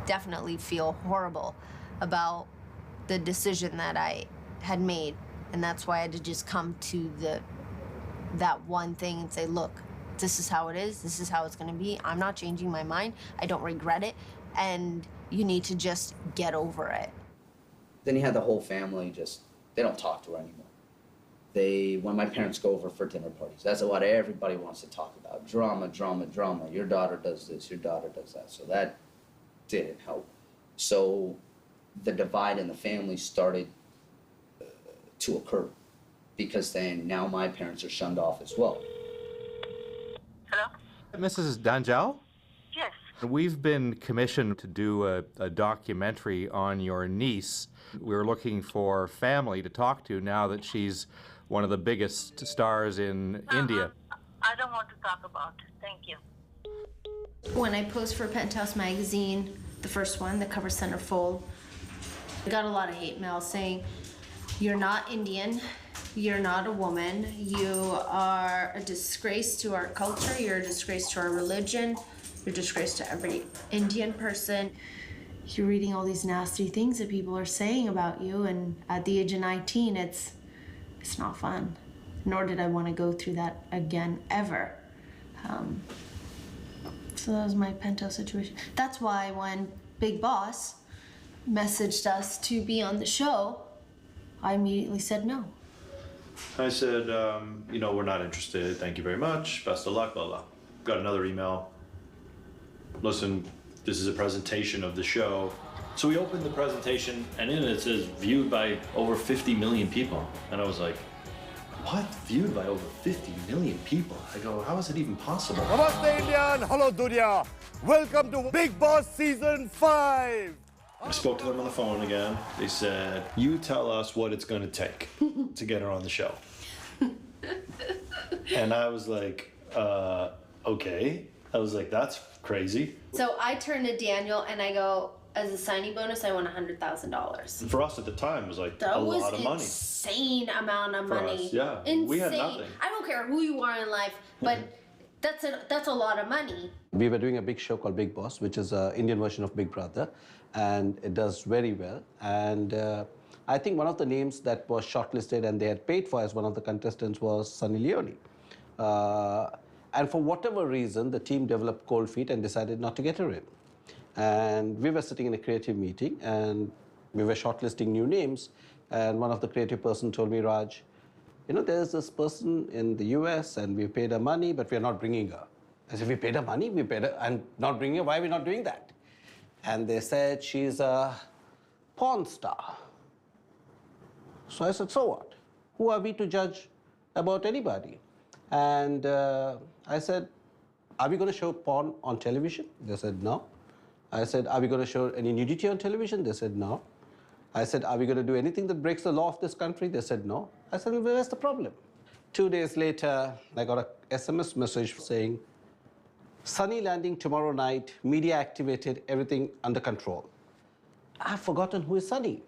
definitely feel horrible about the decision that I had made. And that's why I had to just come to that one thing and say, look, this is how it is. This is how it's going to be. I'm not changing my mind. I don't regret it. And you need to just get over it. Then you had the whole family they don't talk to her anymore. When my parents go over for dinner parties, that's what everybody wants to talk about. Drama, drama, drama. Your daughter does this, your daughter does that. So that didn't help. So the divide in the family started to occur, because then now my parents are shunned off as well. Hello? Mrs. Danjal? Yes. We've been commissioned to do a documentary on your niece. We were looking for family to talk to now that she's one of the biggest stars in India. I don't want to talk about it. Thank you. When I posed for Penthouse magazine, the first one, the cover centerfold, I got a lot of hate mail saying, you're not Indian, you're not a woman, you are a disgrace to our culture, you're a disgrace to our religion, you're a disgrace to every Indian person. You're reading all these nasty things that people are saying about you, and at the age of 19, it's not fun. Nor did I want to go through that again, ever. So that was my Penthouse situation. That's why when Big Boss messaged us to be on the show, I immediately said no. I said, we're not interested. Thank you very much. Best of luck, blah, blah. Got another email. Listen, this is a presentation of the show. So we opened the presentation, and in it says viewed by over 50 million people. And I was like, what? Viewed by over 50 million people? I go, how is it even possible? Namaste, India, and hello, Dunya. Welcome to Big Boss Season 5. I spoke to them on the phone again. They said, you tell us what it's going to take to get her on the show. And I was like, okay. I was like, that's crazy. So I turned to Daniel and I go, as a signing bonus, I want $100,000. For us at the time, it was like That a was lot of money. Insane amount of For money. us, yeah. Insane. We had nothing. I don't care who you are in life, but that's a lot of money. We were doing a big show called Big Boss, which is an Indian version of Big Brother, and it does very well. And I think one of the names that was shortlisted and they had paid for as one of the contestants was Sunny Leone. And for whatever reason, the team developed cold feet and decided not to get her in. And we were sitting in a creative meeting and we were shortlisting new names. And one of the creative person told me, Raj, there's this person in the US and we paid her money, but we're not bringing her. I said, we paid her money, we paid her, and not bringing her, why are we not doing that? And they said, she's a porn star. So I said, so what? Who are we to judge about anybody? And I said, are we going to show porn on television? They said, no. I said, are we going to show any nudity on television? They said, no. I said, are we going to do anything that breaks the law of this country? They said, no. I said, well, where's the problem? 2 days later, I got a SMS message saying, Sunny landing tomorrow night, media activated, everything under control. I've forgotten who is Sunny.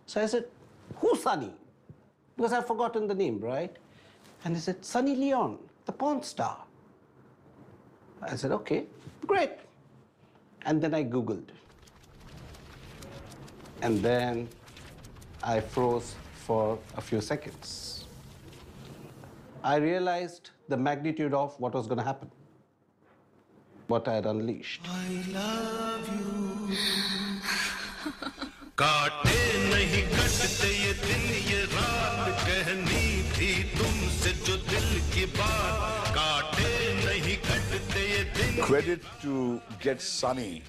So I said, who's Sunny? Because I've forgotten the name, right? And they said, Sunny Leone, the porn star. I said, okay, great. And then I Googled. And then I froze for a few seconds. I realized the magnitude of what was going to happen, what I had unleashed. I love you. काटे नहीं कटते ये दिन ये रात कहनी थी तुमसे जो दिल की बात काटे नहीं कटते ये दिन. Credit to get Sunny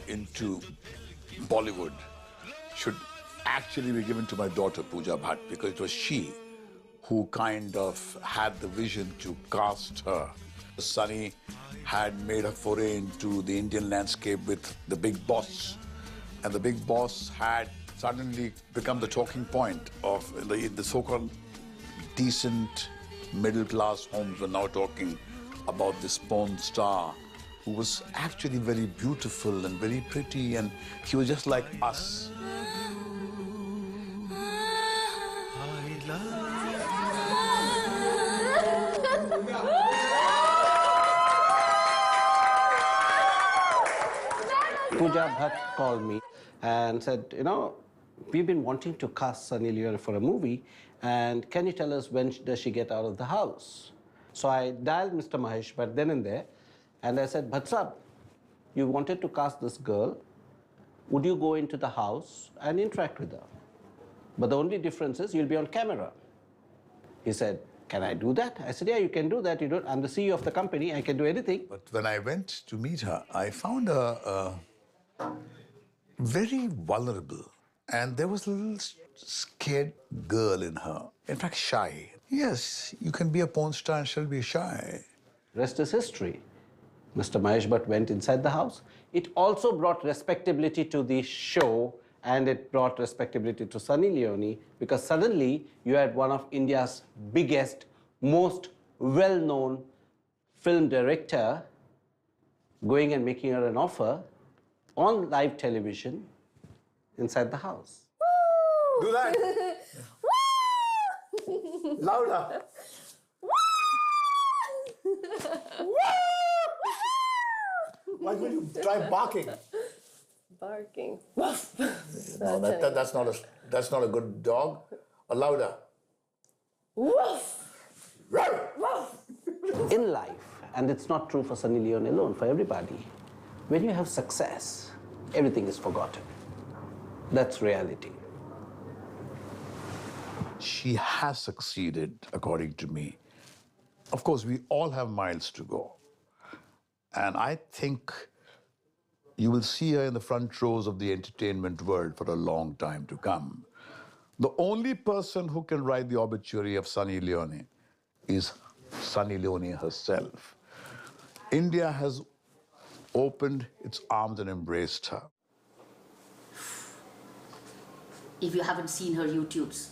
into Bollywood should actually be given to my daughter Pooja Bhatt, because it was she who kind of had the vision to cast her Sunny had made a foray into the Indian landscape with The Big Boss. And The Big Boss had suddenly become the talking point of the so-called decent middle-class homes were now talking about this porn star who was actually very beautiful and very pretty, and he was just like us. Pooja Bhatt called me and said, we've been wanting to cast Sunny Leone for a movie, and can you tell us when does she get out of the house? So I dialed Mr. Mahesh Bhatt then and there, and I said, Bhatt Sahab, you wanted to cast this girl. Would you go into the house and interact with her? But the only difference is you'll be on camera. He said, can I do that? I said, yeah, you can do that. I'm the CEO of the company. I can do anything. But when I went to meet her, I found her very vulnerable. And there was a little scared girl in her. In fact, shy. Yes, you can be a porn star and still be shy. Rest is history. Mr. Mahesh Bhatt went inside the house. It also brought respectability to the show, and it brought respectability to Sunny Leone, because suddenly you had one of India's biggest, most well-known film director going and making her an offer on live television inside the house. Do that. Louder. Why would you try barking? Barking. No, that's not a good dog. Or louder. In life, and it's not true for Sunny Leone alone, for everybody, when you have success, everything is forgotten. That's reality. She has succeeded, according to me. Of course, we all have miles to go. And I think you will see her in the front rows of the entertainment world for a long time to come. The only person who can write the obituary of Sunny Leone is Sunny Leone herself. India has opened its arms and embraced her. If you haven't seen her YouTubes,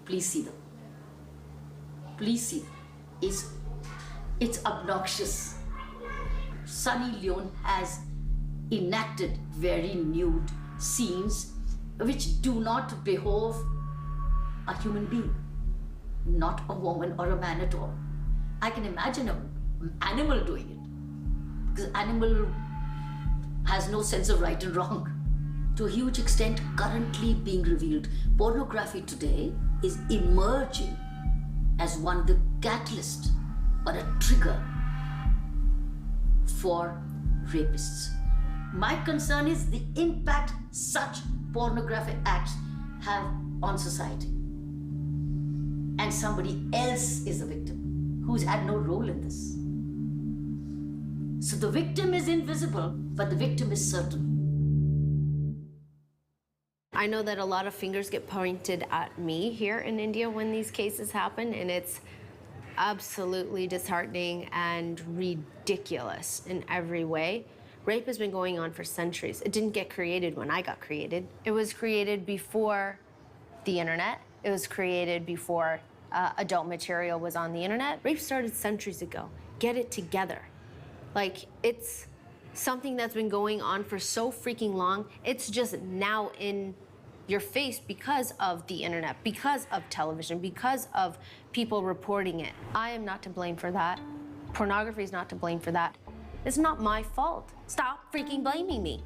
please see them. Please see them. It's obnoxious. Sunny Leone has enacted very nude scenes which do not behove a human being, not a woman or a man at all. I can imagine an animal doing it, because animal has no sense of right and wrong. To a huge extent, currently being revealed, pornography today is emerging as one of the catalysts or a trigger for rapists. My concern is the impact such pornographic acts have on society. And somebody else is the victim who's had no role in this. So the victim is invisible, but the victim is certain. I know that a lot of fingers get pointed at me here in India when these cases happen, and it's absolutely disheartening and ridiculous in every way. Rape has been going on for centuries. It didn't get created when I got created. It was created before the internet. It was created before adult material was on the internet. Rape started centuries ago. Get it together. Like, it's something that's been going on for so freaking long. It's just now in your face because of the internet, because of television, because of people reporting it. I am not to blame for that. Pornography is not to blame for that. It's not my fault. Stop freaking blaming me.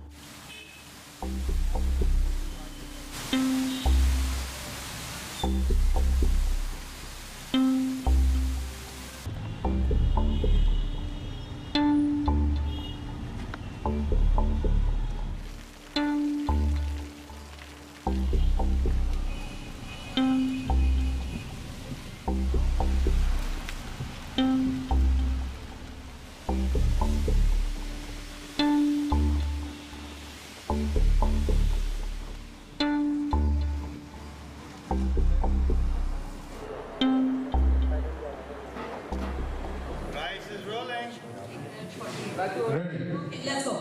Let's go.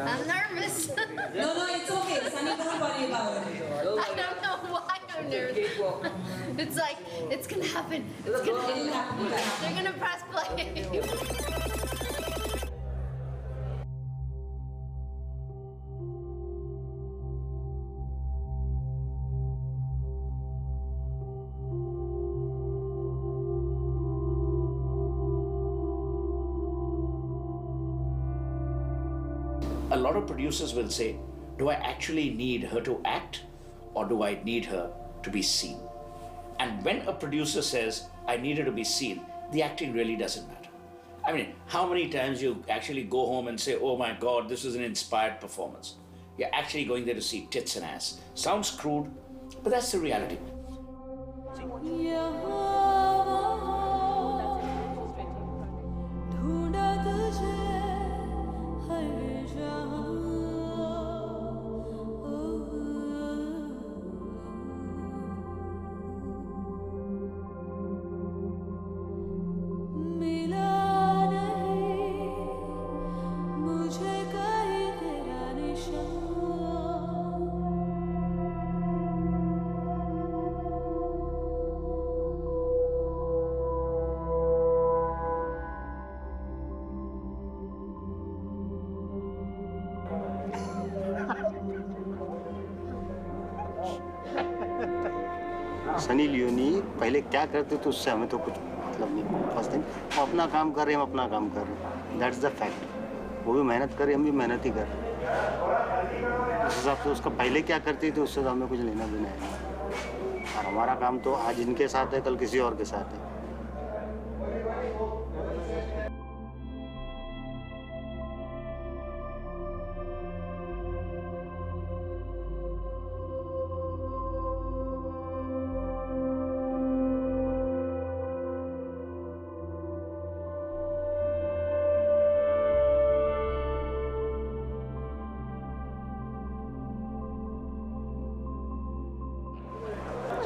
I'm nervous. No, it's okay. Sunny, don't worry about it. I don't know why I'm nervous. It's like, it's gonna happen. It's gonna happen. They're gonna press play. A lot of producers will say, do I actually need her to act or do I need her to be seen? And when a producer says, I need her to be seen, the acting really doesn't matter. I mean, how many times you actually go home and say, oh my God, this is an inspired performance. You're actually going there to see tits and ass. Sounds crude, but that's the reality. Sunny Leone पहले क्या करते थे उससे हमें तो कुछ मतलब नहीं। फर्स्ट थिंग वो अपना काम कर रहे हैं, हम अपना काम कर रहे हैं, दैट्स द फैक्ट। वो भी मेहनत कर रहे हैं, हम भी मेहनत ही कर रहे हैं। उस हिसाब से उसका पहले क्या करती थी उससे तो हमें कुछ लेना देना है। और हमारा काम तो आज इनके साथ है, कल किसी और के साथ है।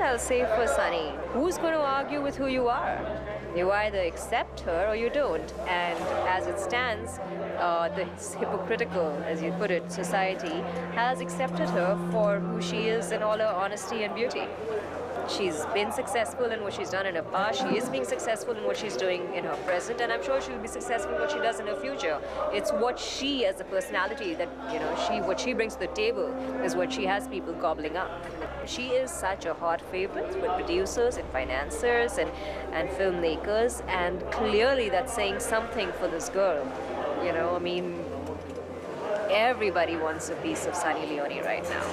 I'll say for Sunny, who's going to argue with who you are? You either accept her or you don't. And as it stands, this hypocritical, as you put it, society has accepted her for who she is in all her honesty and beauty. She's been successful in what she's done in her past. She is being successful in what she's doing in her present, and I'm sure she'll be successful in what she does in her future. It's what she, as a personality, that what she brings to the table is what she has people gobbling up. She is such a hot favorite with producers and financiers and filmmakers, and clearly that's saying something for this girl. I mean, everybody wants a piece of Sunny Leone right now.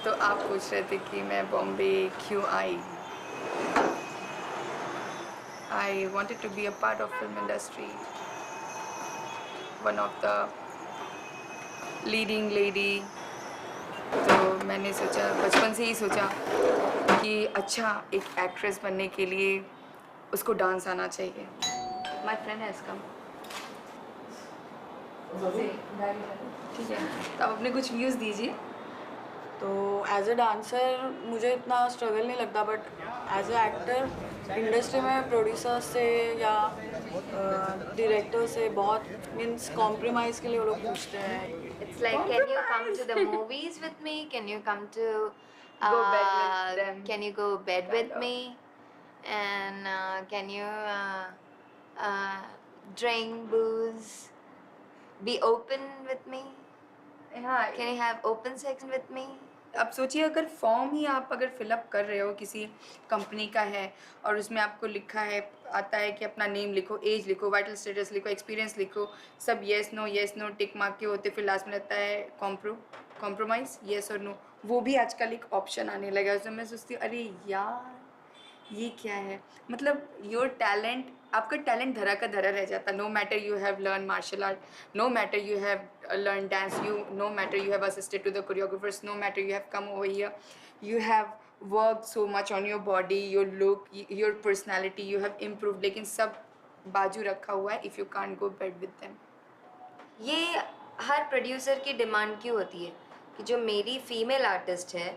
तो आप पूछ रहे थे कि मैं बॉम्बे क्यों आई? I wanted to be a part of film industry. One of the leading lady. तो मैंने सोचा, बचपन से ही सोचा कि अच्छा एक एक्ट्रेस बनने के लिए उसको डांस आना चाहिए. My friend has come. ठीक है, तो आप अपने कुछ व्यूज़ दीजिए. तो एज अ डांसर मुझे इतना स्ट्रगल नहीं लगता, but as a actor industry में प्रोड्यूसर से या डायरेक्टर से बहुत मीन्स कॉम्प्रोमाइज़ के लिए वो लोग पूछते हैं. It's like, can you come to the movies with me? Can you come to Go bed with them. Can you go bed with me? And can you drink booze? Be open with me? Can you have open sex with me? अब सोचिए, अगर form ही आप अगर fill up कर रहे हो किसी company का है और उसमें आपको लिखा है, आता है कि अपना नेम लिखो, एज लिखो, वाइटल स्टेटस लिखो, एक्सपीरियंस लिखो, सब येस नो टिक मार्क के होते, फिर लास्ट में रहता है कॉम्प्रोमाइज़, येस और नो. वो भी आजकल एक ऑप्शन आने लगा. उसमें मैं सोचती हूँ, अरे यार ये क्या है. मतलब योर टैलेंट, आपका टैलेंट धरा का धरा रह जाता. No matter you have learn martial art, no matter you have learned dance, no matter you have assisted to the choreographers, no matter you have come over here, you have worked so much on your body, your look, your personality, you have improved, लेकिन सब बाजू रखा हुआ है if you can't go bed with them. ये हर producer की demand क्यों होती है कि जो मेरी फीमेल आर्टिस्ट है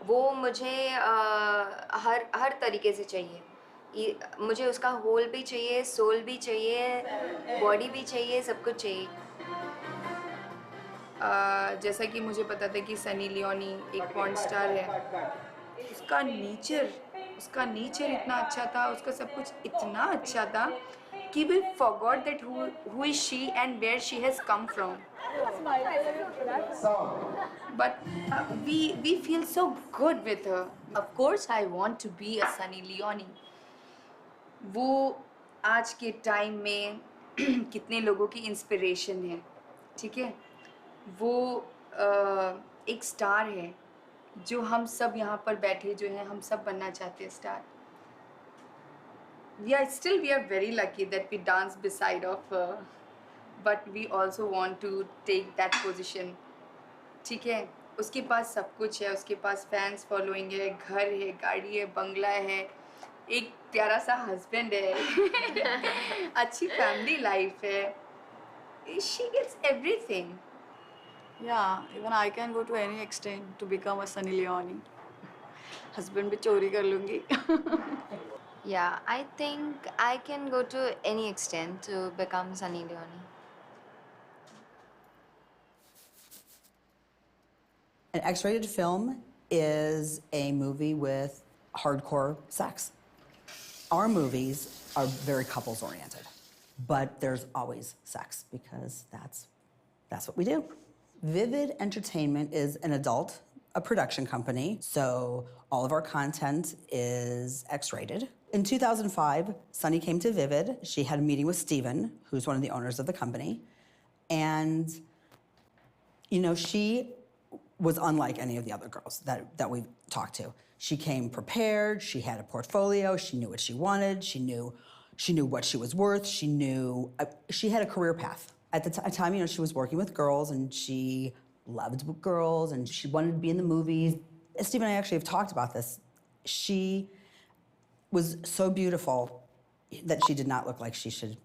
वो मुझे हर तरीके से चाहिए. मुझे उसका होल भी चाहिए, सोल भी चाहिए, बॉडी भी चाहिए, सब कुछ चाहिए. जैसा कि मुझे पता था कि सनी लियोनी एक पॉर्न स्टार है, उसका नेचर इतना अच्छा था, उसका सब कुछ इतना अच्छा था कि we forgot that who is she and where she has come from. But we feel so good with her. Of course I want to be a Sunny Leone. वो आज के टाइम में कितने लोगों की इंस्पिरेशन है, ठीक है. वो एक स्टार है जो हम सब यहाँ पर बैठे जो हैं, हम सब बनना चाहते हैं star. We are very lucky that we dance beside of her, but we also want to take that position. ठीक है, उसके पास सब कुछ है, उसके पास फैंस फॉलोइंग है, घर है, गाड़ी है, बंगला है, एक प्यारा सा हस्बैंड है, अच्छी फैमिली लाइफ है. She gets everything. Yeah, even I can go to any extent to become a Sunny Leone. Husband भी चोरी कर लूँगी. Yeah, I think I can go to any extent to become Sunny Leone. An X-rated film is a movie with hardcore sex. Our movies are very couples-oriented, but there's always sex because that's what we do. Vivid Entertainment is an a production company, so all of our content is X-rated. In 2005, Sunny came to Vivid. She had a meeting with Steven, who's one of the owners of the company, and she was unlike any of the other girls that we've talked to. She came prepared, she had a portfolio, she knew what she wanted, she knew what she was worth, she had a career path. At the time, she was working with girls and she loved girls and she wanted to be in the movies. Steve and I actually have talked about this. She was so beautiful that she did not look like she should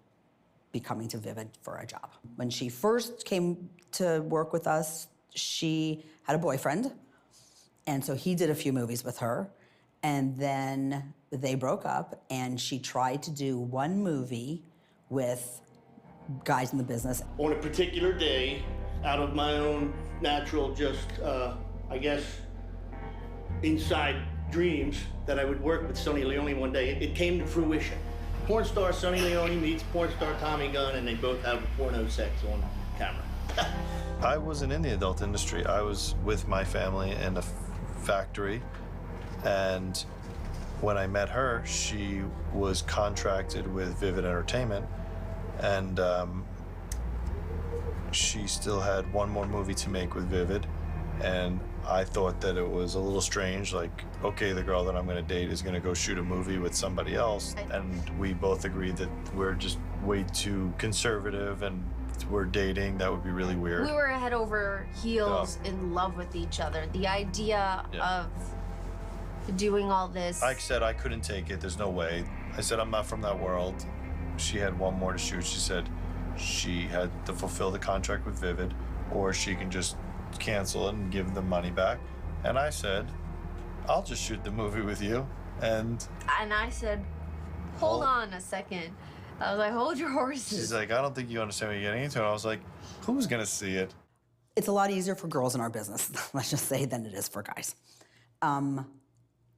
be coming to Vivid for a job. When she first came to work with us, she had a boyfriend, and so he did a few movies with her, and then they broke up, and she tried to do one movie with guys in the business. On a particular day, out of my own natural, I guess, inside dreams that I would work with Sunny Leone one day, it came to fruition. Porn star Sunny Leone meets porn star Tommy Gunn, and they both have porno sex on camera. I wasn't in the adult industry. I was with my family in a factory, and when I met her, she was contracted with Vivid Entertainment, and she still had one more movie to make with Vivid, and I thought that it was a little strange, like, okay, the girl that I'm gonna date is gonna go shoot a movie with somebody else, and we both agreed that we're just way too conservative and we're dating, that would be really weird. We were head over heels in love with each other. The idea of doing all this. I said I couldn't take it, there's no way. I said I'm not from that world. She had one more to shoot. She said she had to fulfill the contract with Vivid, or she can just cancel it and give the money back. And I said, I'll just shoot the movie with you. And I said, hold on a second. I was like, hold your horses. She's like, I don't think you understand what you're getting into. And I was like, who's gonna see it? It's a lot easier for girls in our business, let's just say, than it is for guys.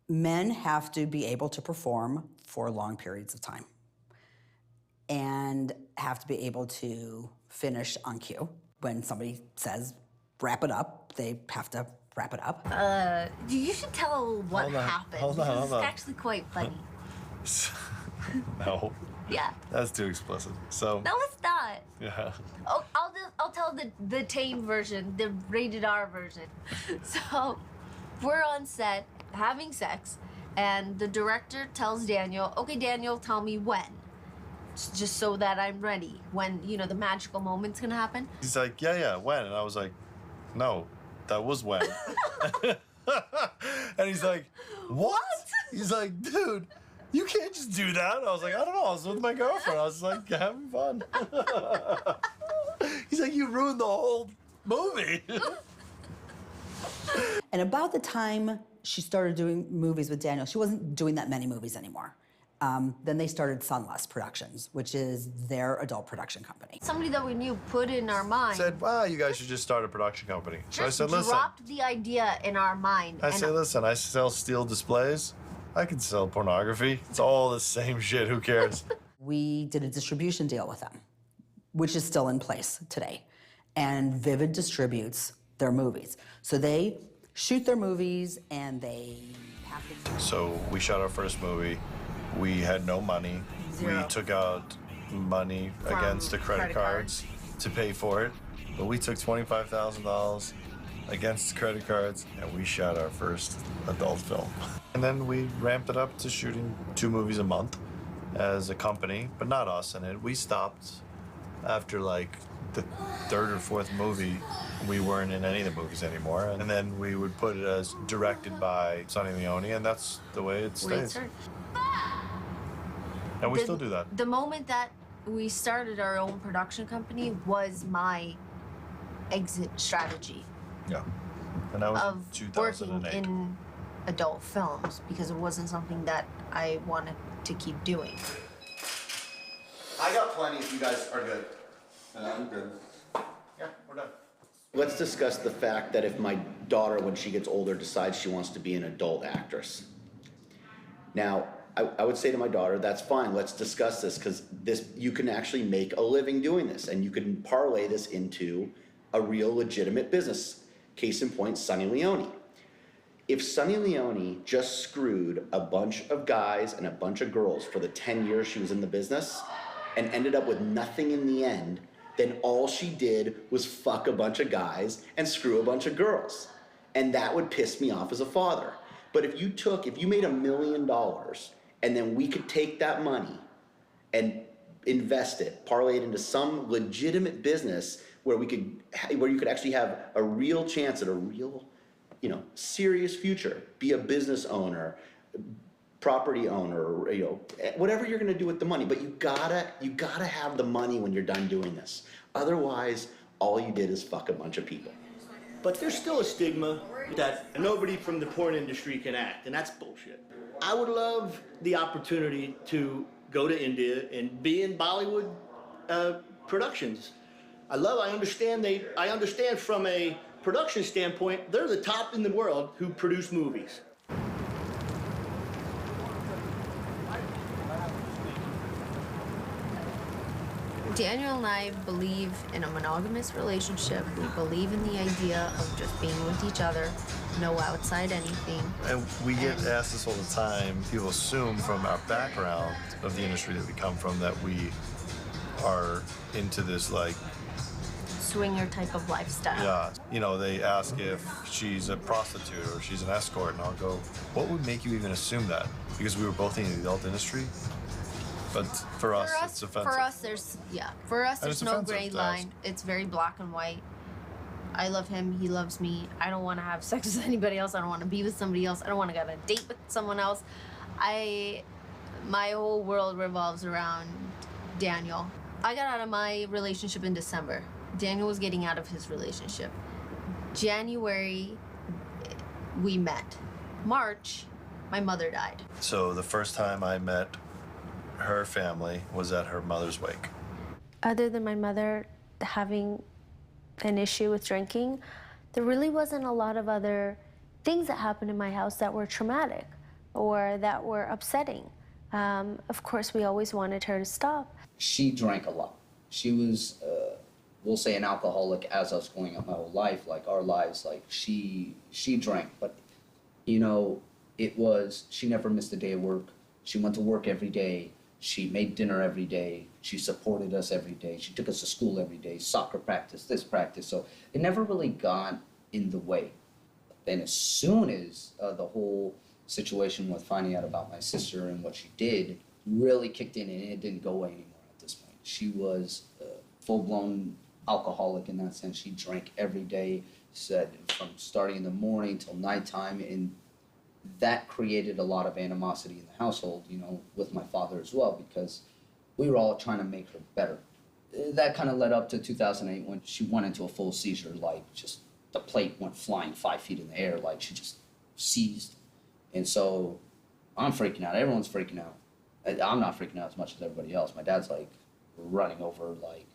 Men have to be able to perform for long periods of time and have to be able to finish on cue. When somebody says, wrap it up, they have to wrap it up. You should tell what happened. Hold on. It's actually quite funny. No. Yeah. That's too explicit. So. No, it's not. Yeah. Oh, I'll tell the tame version, the rated R version. So, we're on set having sex, and the director tells Daniel, okay, Daniel, tell me when. Just so that I'm ready when, the magical moment's gonna happen. He's like, yeah, when? And I was like, no, that was when. And he's like, what? He's like, dude, you can't just do that. I was like, I don't know. I was with my girlfriend. I was like, having fun. He's like, you ruined the whole movie. And about the time she started doing movies with Daniel, she wasn't doing that many movies anymore. Then they started Sunless Productions, which is their adult production company. Somebody that we knew put in our mind. Said, wow, you guys should just start a production company. So I said, listen. Dropped the idea in our mind. I say, listen, I sell steel displays. I can sell pornography. It's all the same shit. Who cares? We did a distribution deal with them, which is still in place today. And Vivid distributes their movies. So they shoot their movies and they package. So we shot our first movie. We had no money. Zero. We took out money against the credit cards to pay for it. But we took $25,000 against the credit cards and we shot our first adult film. And then we ramped it up to shooting 2 movies a month as a company, but not us in it. We stopped after like the 3rd or 4th movie. We weren't in any of the movies anymore. And then we would put it as directed by Sunny Leone, and that's the way it stays. And we still do that. The moment that we started our own production company was my exit strategy. Yeah. And that was of in working 2008. in adult films because it wasn't something that I wanted to keep doing. I got plenty if you guys are good. I'm good. Yeah, we're done. Let's discuss the fact that if my daughter, when she gets older, decides she wants to be an adult actress. Now, I would say to my daughter, that's fine, let's discuss this, because you can actually make a living doing this, and you can parlay this into a real legitimate business. Case in point, Sunny Leone. If Sunny Leone just screwed a bunch of guys and a bunch of girls for the 10 years she was in the business and ended up with nothing in the end, then all she did was fuck a bunch of guys and screw a bunch of girls. And that would piss me off as a father. But if you made $1 million and then we could take that money and invest it, parlay it into some legitimate business where you could actually have a real chance at a real, serious future, be a business owner, property owner, whatever you're gonna do with the money, but you gotta have the money when you're done doing this. Otherwise, all you did is fuck a bunch of people. But there's still a stigma that nobody from the porn industry can act, and that's bullshit. I would love the opportunity to go to India and be in Bollywood productions. I understand from a production standpoint, they're the top in the world who produce movies. Daniel and I believe in a monogamous relationship. We believe in the idea of just being with each other, no outside anything. And we get asked this all the time. People assume from our background of the industry that we come from that we are into this Swinger type of lifestyle. Yeah, they ask if she's a prostitute or she's an escort, and I'll go, what would make you even assume that? Because we were both in the adult industry? But for us, it's offensive. For us, there's no offensive gray to line. It's very black and white. I love him, he loves me. I don't want to have sex with anybody else. I don't want to be with somebody else. I don't want to go on a date with someone else. My whole world revolves around Daniel. I got out of my relationship in December. Daniel was getting out of his relationship. January, we met. March, my mother died. So the first time I met her family was at her mother's wake. Other than my mother having an issue with drinking, there really wasn't a lot of other things that happened in my house that were traumatic or that were upsetting. Of course, we always wanted her to stop. She drank a lot. She was, we'll say, an alcoholic as I was growing up my whole life, like our lives. Like she drank, but she never missed a day of work. She went to work every day. She made dinner every day. She supported us every day. She took us to school every day, soccer practice, this practice. So it never really got in the way. Then as soon as the whole situation with finding out about my sister and what she did really kicked in, and it didn't go away anymore at this point. She was a full-blown alcoholic in that sense. She drank every day. said, from starting in the morning till nighttime, and that created a lot of animosity in the household, you know, with my father as well, because we were all trying to make her better. That kind of led up to 2008 when she went into a full seizure, like just the plate went flying 5 feet in the air, like she just seized. And so I'm freaking out, everyone's freaking out. I'm not freaking out as much as everybody else. My dad's like running over, like,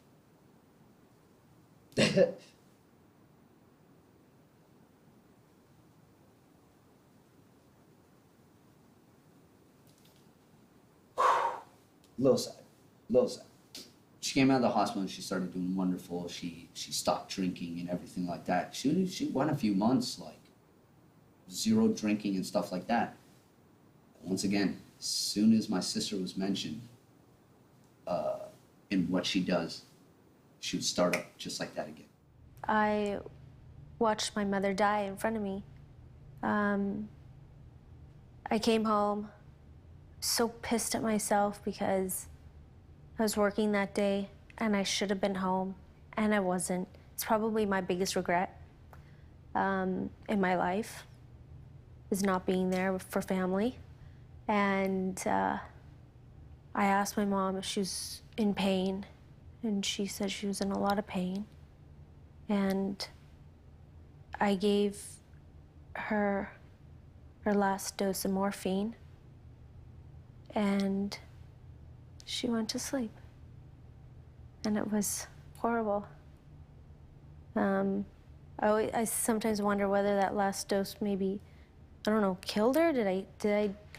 little sad, little sad. She came out of the hospital and she started doing wonderful. She stopped drinking and everything like that. She went a few months, like, zero drinking and stuff like that. Once again, as soon as my sister was mentioned in what she does, she would start up just like that again. I watched my mother die in front of me. I came home so pissed at myself because I was working that day and I should have been home and I wasn't. It's probably my biggest regret in my life, is not being there for family. And I asked my mom if she was in pain, and she said she was in a lot of pain. And I gave her her last dose of morphine, and she went to sleep. And it was horrible. I sometimes wonder whether that last dose maybe, I don't know, killed her?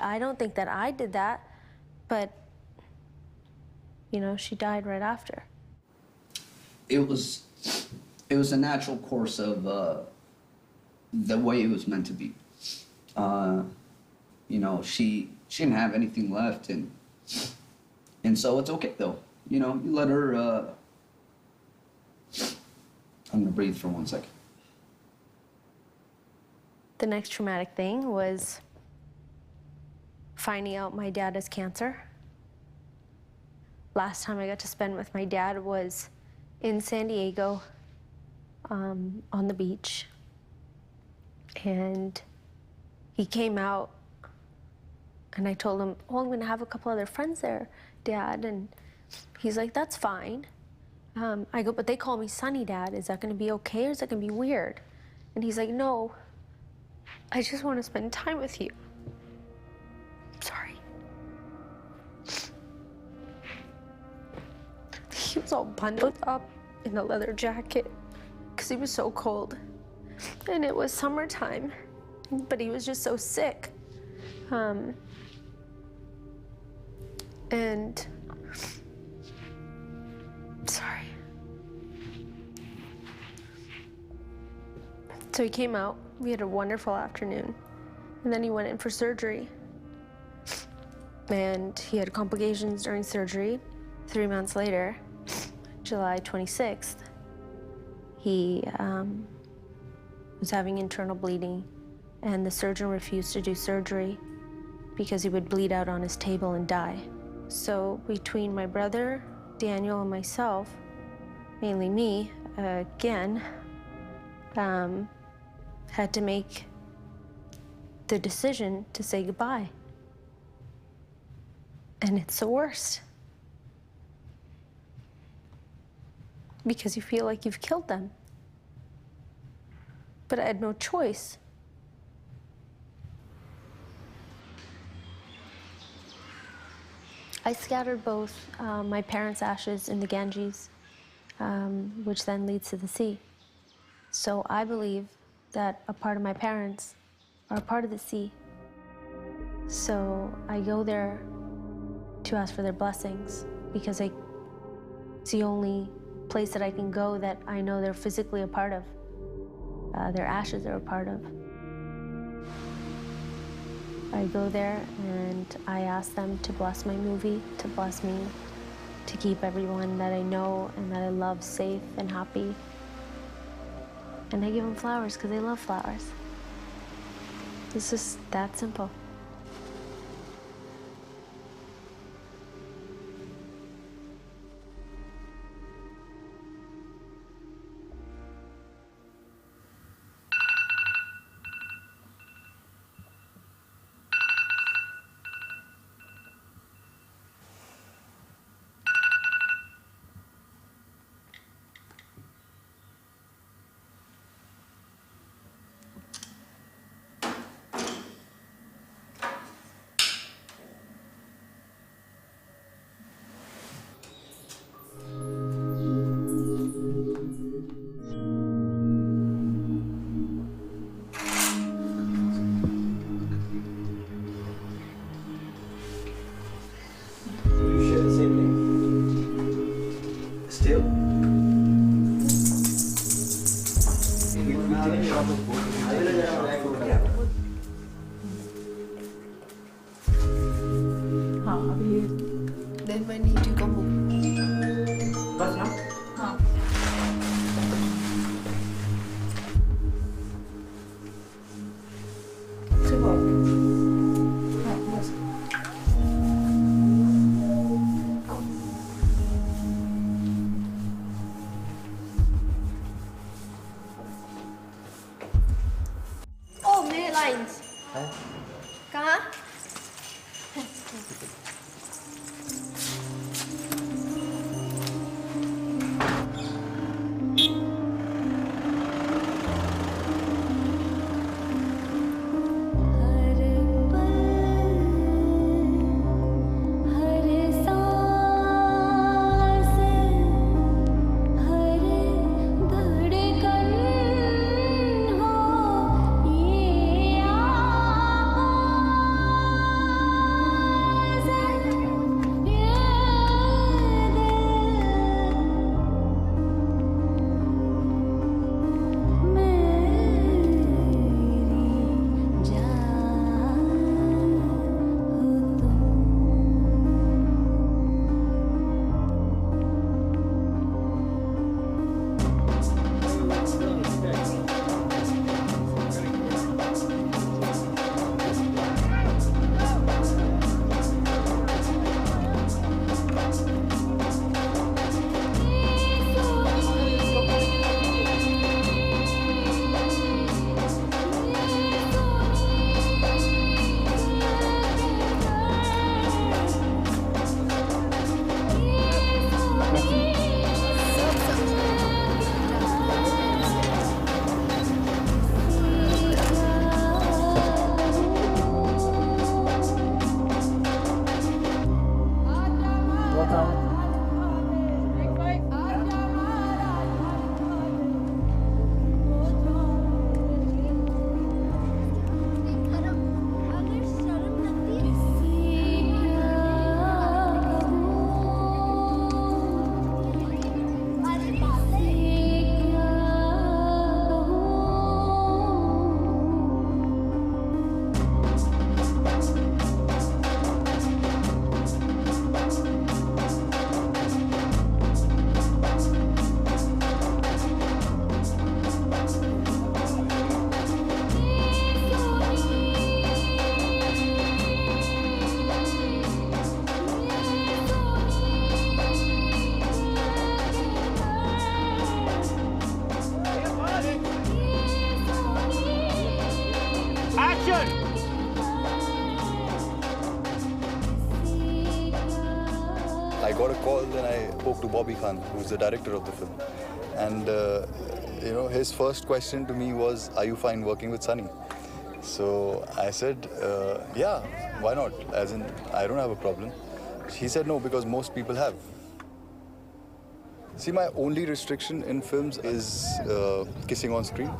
I don't think that I did that, but, you know, she died right after. It was a natural course of the way it was meant to be. You know, she didn't have anything left, and so it's okay though. You know, you let her. I'm gonna breathe for 1 second. The next traumatic thing was finding out my dad has cancer. Last time I got to spend with my dad was in San Diego, on the beach. And he came out and I told him, oh, I'm gonna have a couple other friends there, Dad. And he's like, that's fine. I go, but they call me Sunny, Dad. Is that gonna be okay or is that gonna be weird? And he's like, no, I just wanna spend time with you. Sorry. He was all bundled up in a leather jacket because he was so cold. And it was summertime, but he was just so sick. And sorry. So he came out, we had a wonderful afternoon, and then he went in for surgery. And he had complications during surgery. 3 months later, July 26th, he was having internal bleeding, and the surgeon refused to do surgery because he would bleed out on his table and die. So between my brother, Daniel, and myself, mainly me, again, had to make the decision to say goodbye. And it's the worst. Because you feel like you've killed them. But I had no choice. I scattered both my parents' ashes in the Ganges, which then leads to the sea. So I believe that a part of my parents are a part of the sea. So I go there to ask for their blessings because it's the only place that I can go that I know they're physically a part of. Their ashes are a part of. I go there and I ask them to bless my movie, to bless me, to keep everyone that I know and that I love safe and happy. And I give them flowers because they love flowers. It's just that simple. YouTube公布。बस ना? हाँ। Oh, मेरे lines. कहाँ? I got a call, then I spoke to Bobby Khan, who's the director of the film. And, his first question to me was, are you fine working with Sunny? So I said, yeah, why not? As in, I don't have a problem. He said, no, because most people have. See, my only restriction in films is kissing on screen.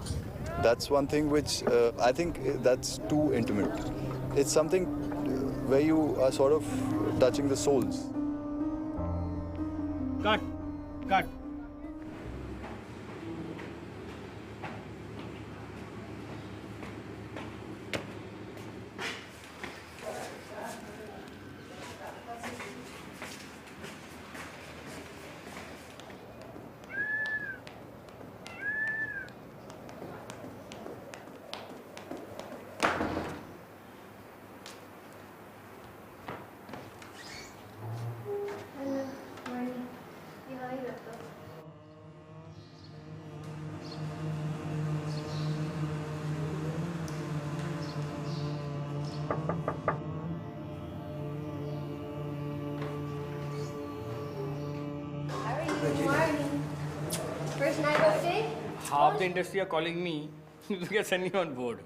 That's one thing which I think that's too intimate. It's something where you are sort of touching the souls. Cut. Cut. First night of day? Half the industry are calling me to get Sunny on board.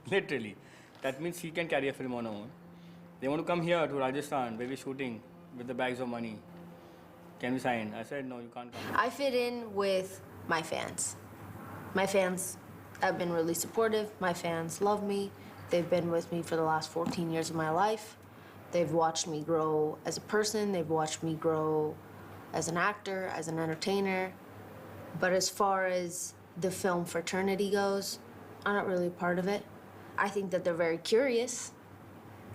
Literally. That means he can carry a film on her own. They want to come here to Rajasthan where we're shooting with the bags of money. Can we sign? I said, no, you can't come. I fit in with my fans. My fans have been really supportive. My fans love me. They've been with me for the last 14 years of my life. They've watched me grow as a person. They've watched me grow as an actor, as an entertainer. But as far as the film fraternity goes, I'm not really a part of it. I think that they're very curious.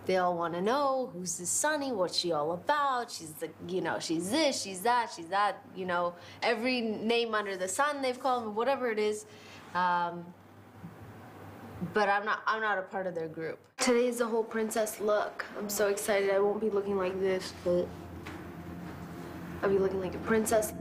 They all want to know, who's this Sunny? What's she all about? She's the, you know, she's this, she's that, you know, every name under the sun they've called me, whatever it is. But I'm not a part of their group. Today is the whole princess look. I'm so excited. I won't be looking like this, but I'll be looking like a princess.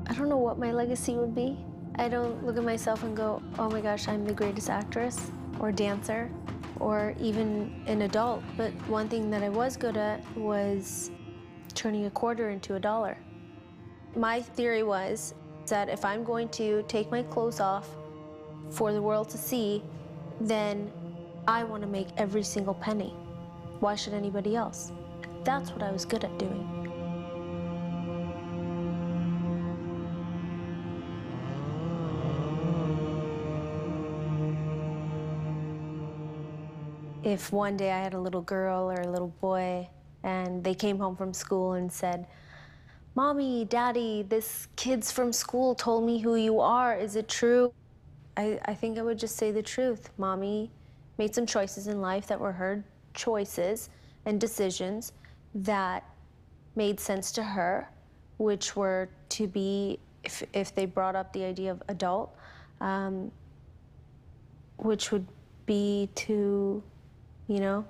I don't know what my legacy would be. I don't look at myself and go, oh my gosh, I'm the greatest actress or dancer or even an adult. But one thing that I was good at was turning a quarter into $1. My theory was that if I'm going to take my clothes off for the world to see, then I want to make every single penny. Why should anybody else? That's what I was good at doing. If one day I had a little girl or a little boy and they came home from school and said, Mommy, Daddy, this kid's from school told me who you are, is it true? I think I would just say the truth. Mommy made some choices in life that were her choices and decisions that made sense to her, which were to be, if they brought up the idea of adult, which would be to, you know,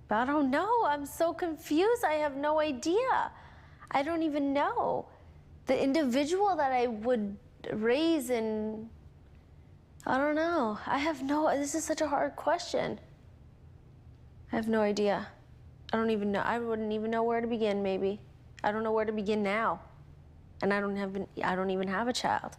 I don't know. I'm so confused. I have no idea. I don't even know. The individual that I would raise and I don't know. This is such a hard question. I have no idea. I don't even know. I wouldn't even know where to begin, maybe. I don't know where to begin now. And I don't even have a child.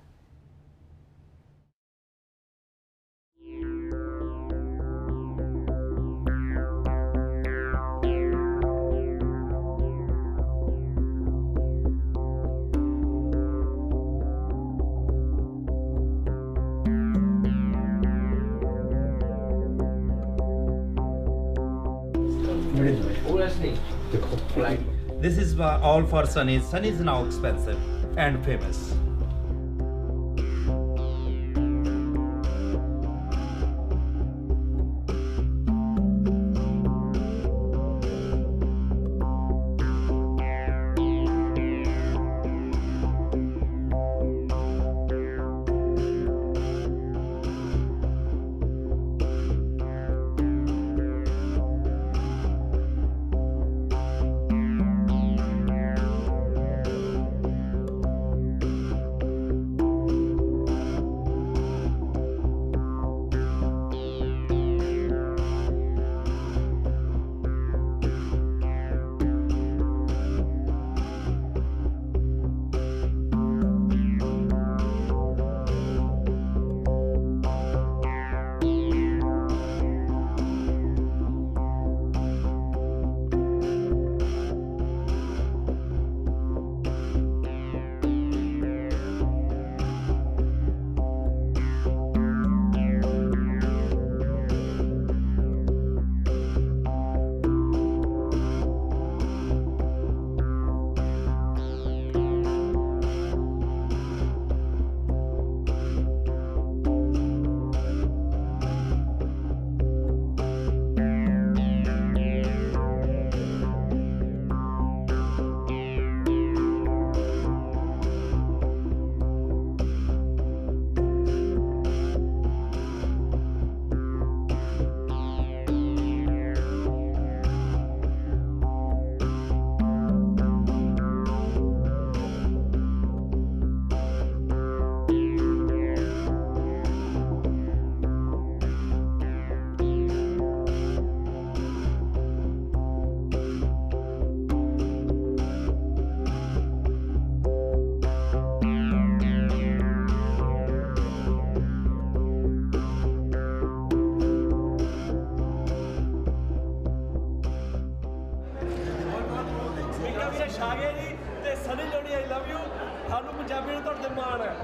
This is all for Sunny. Sunny is now expensive and famous. Sunny Leone, I love you. ਸਾਨੂੰ ਪੰਜਾਬੀ ਨੂੰ ਤੁਹਾਡੇ ਤੇ ਮਾਣ ਹੈ।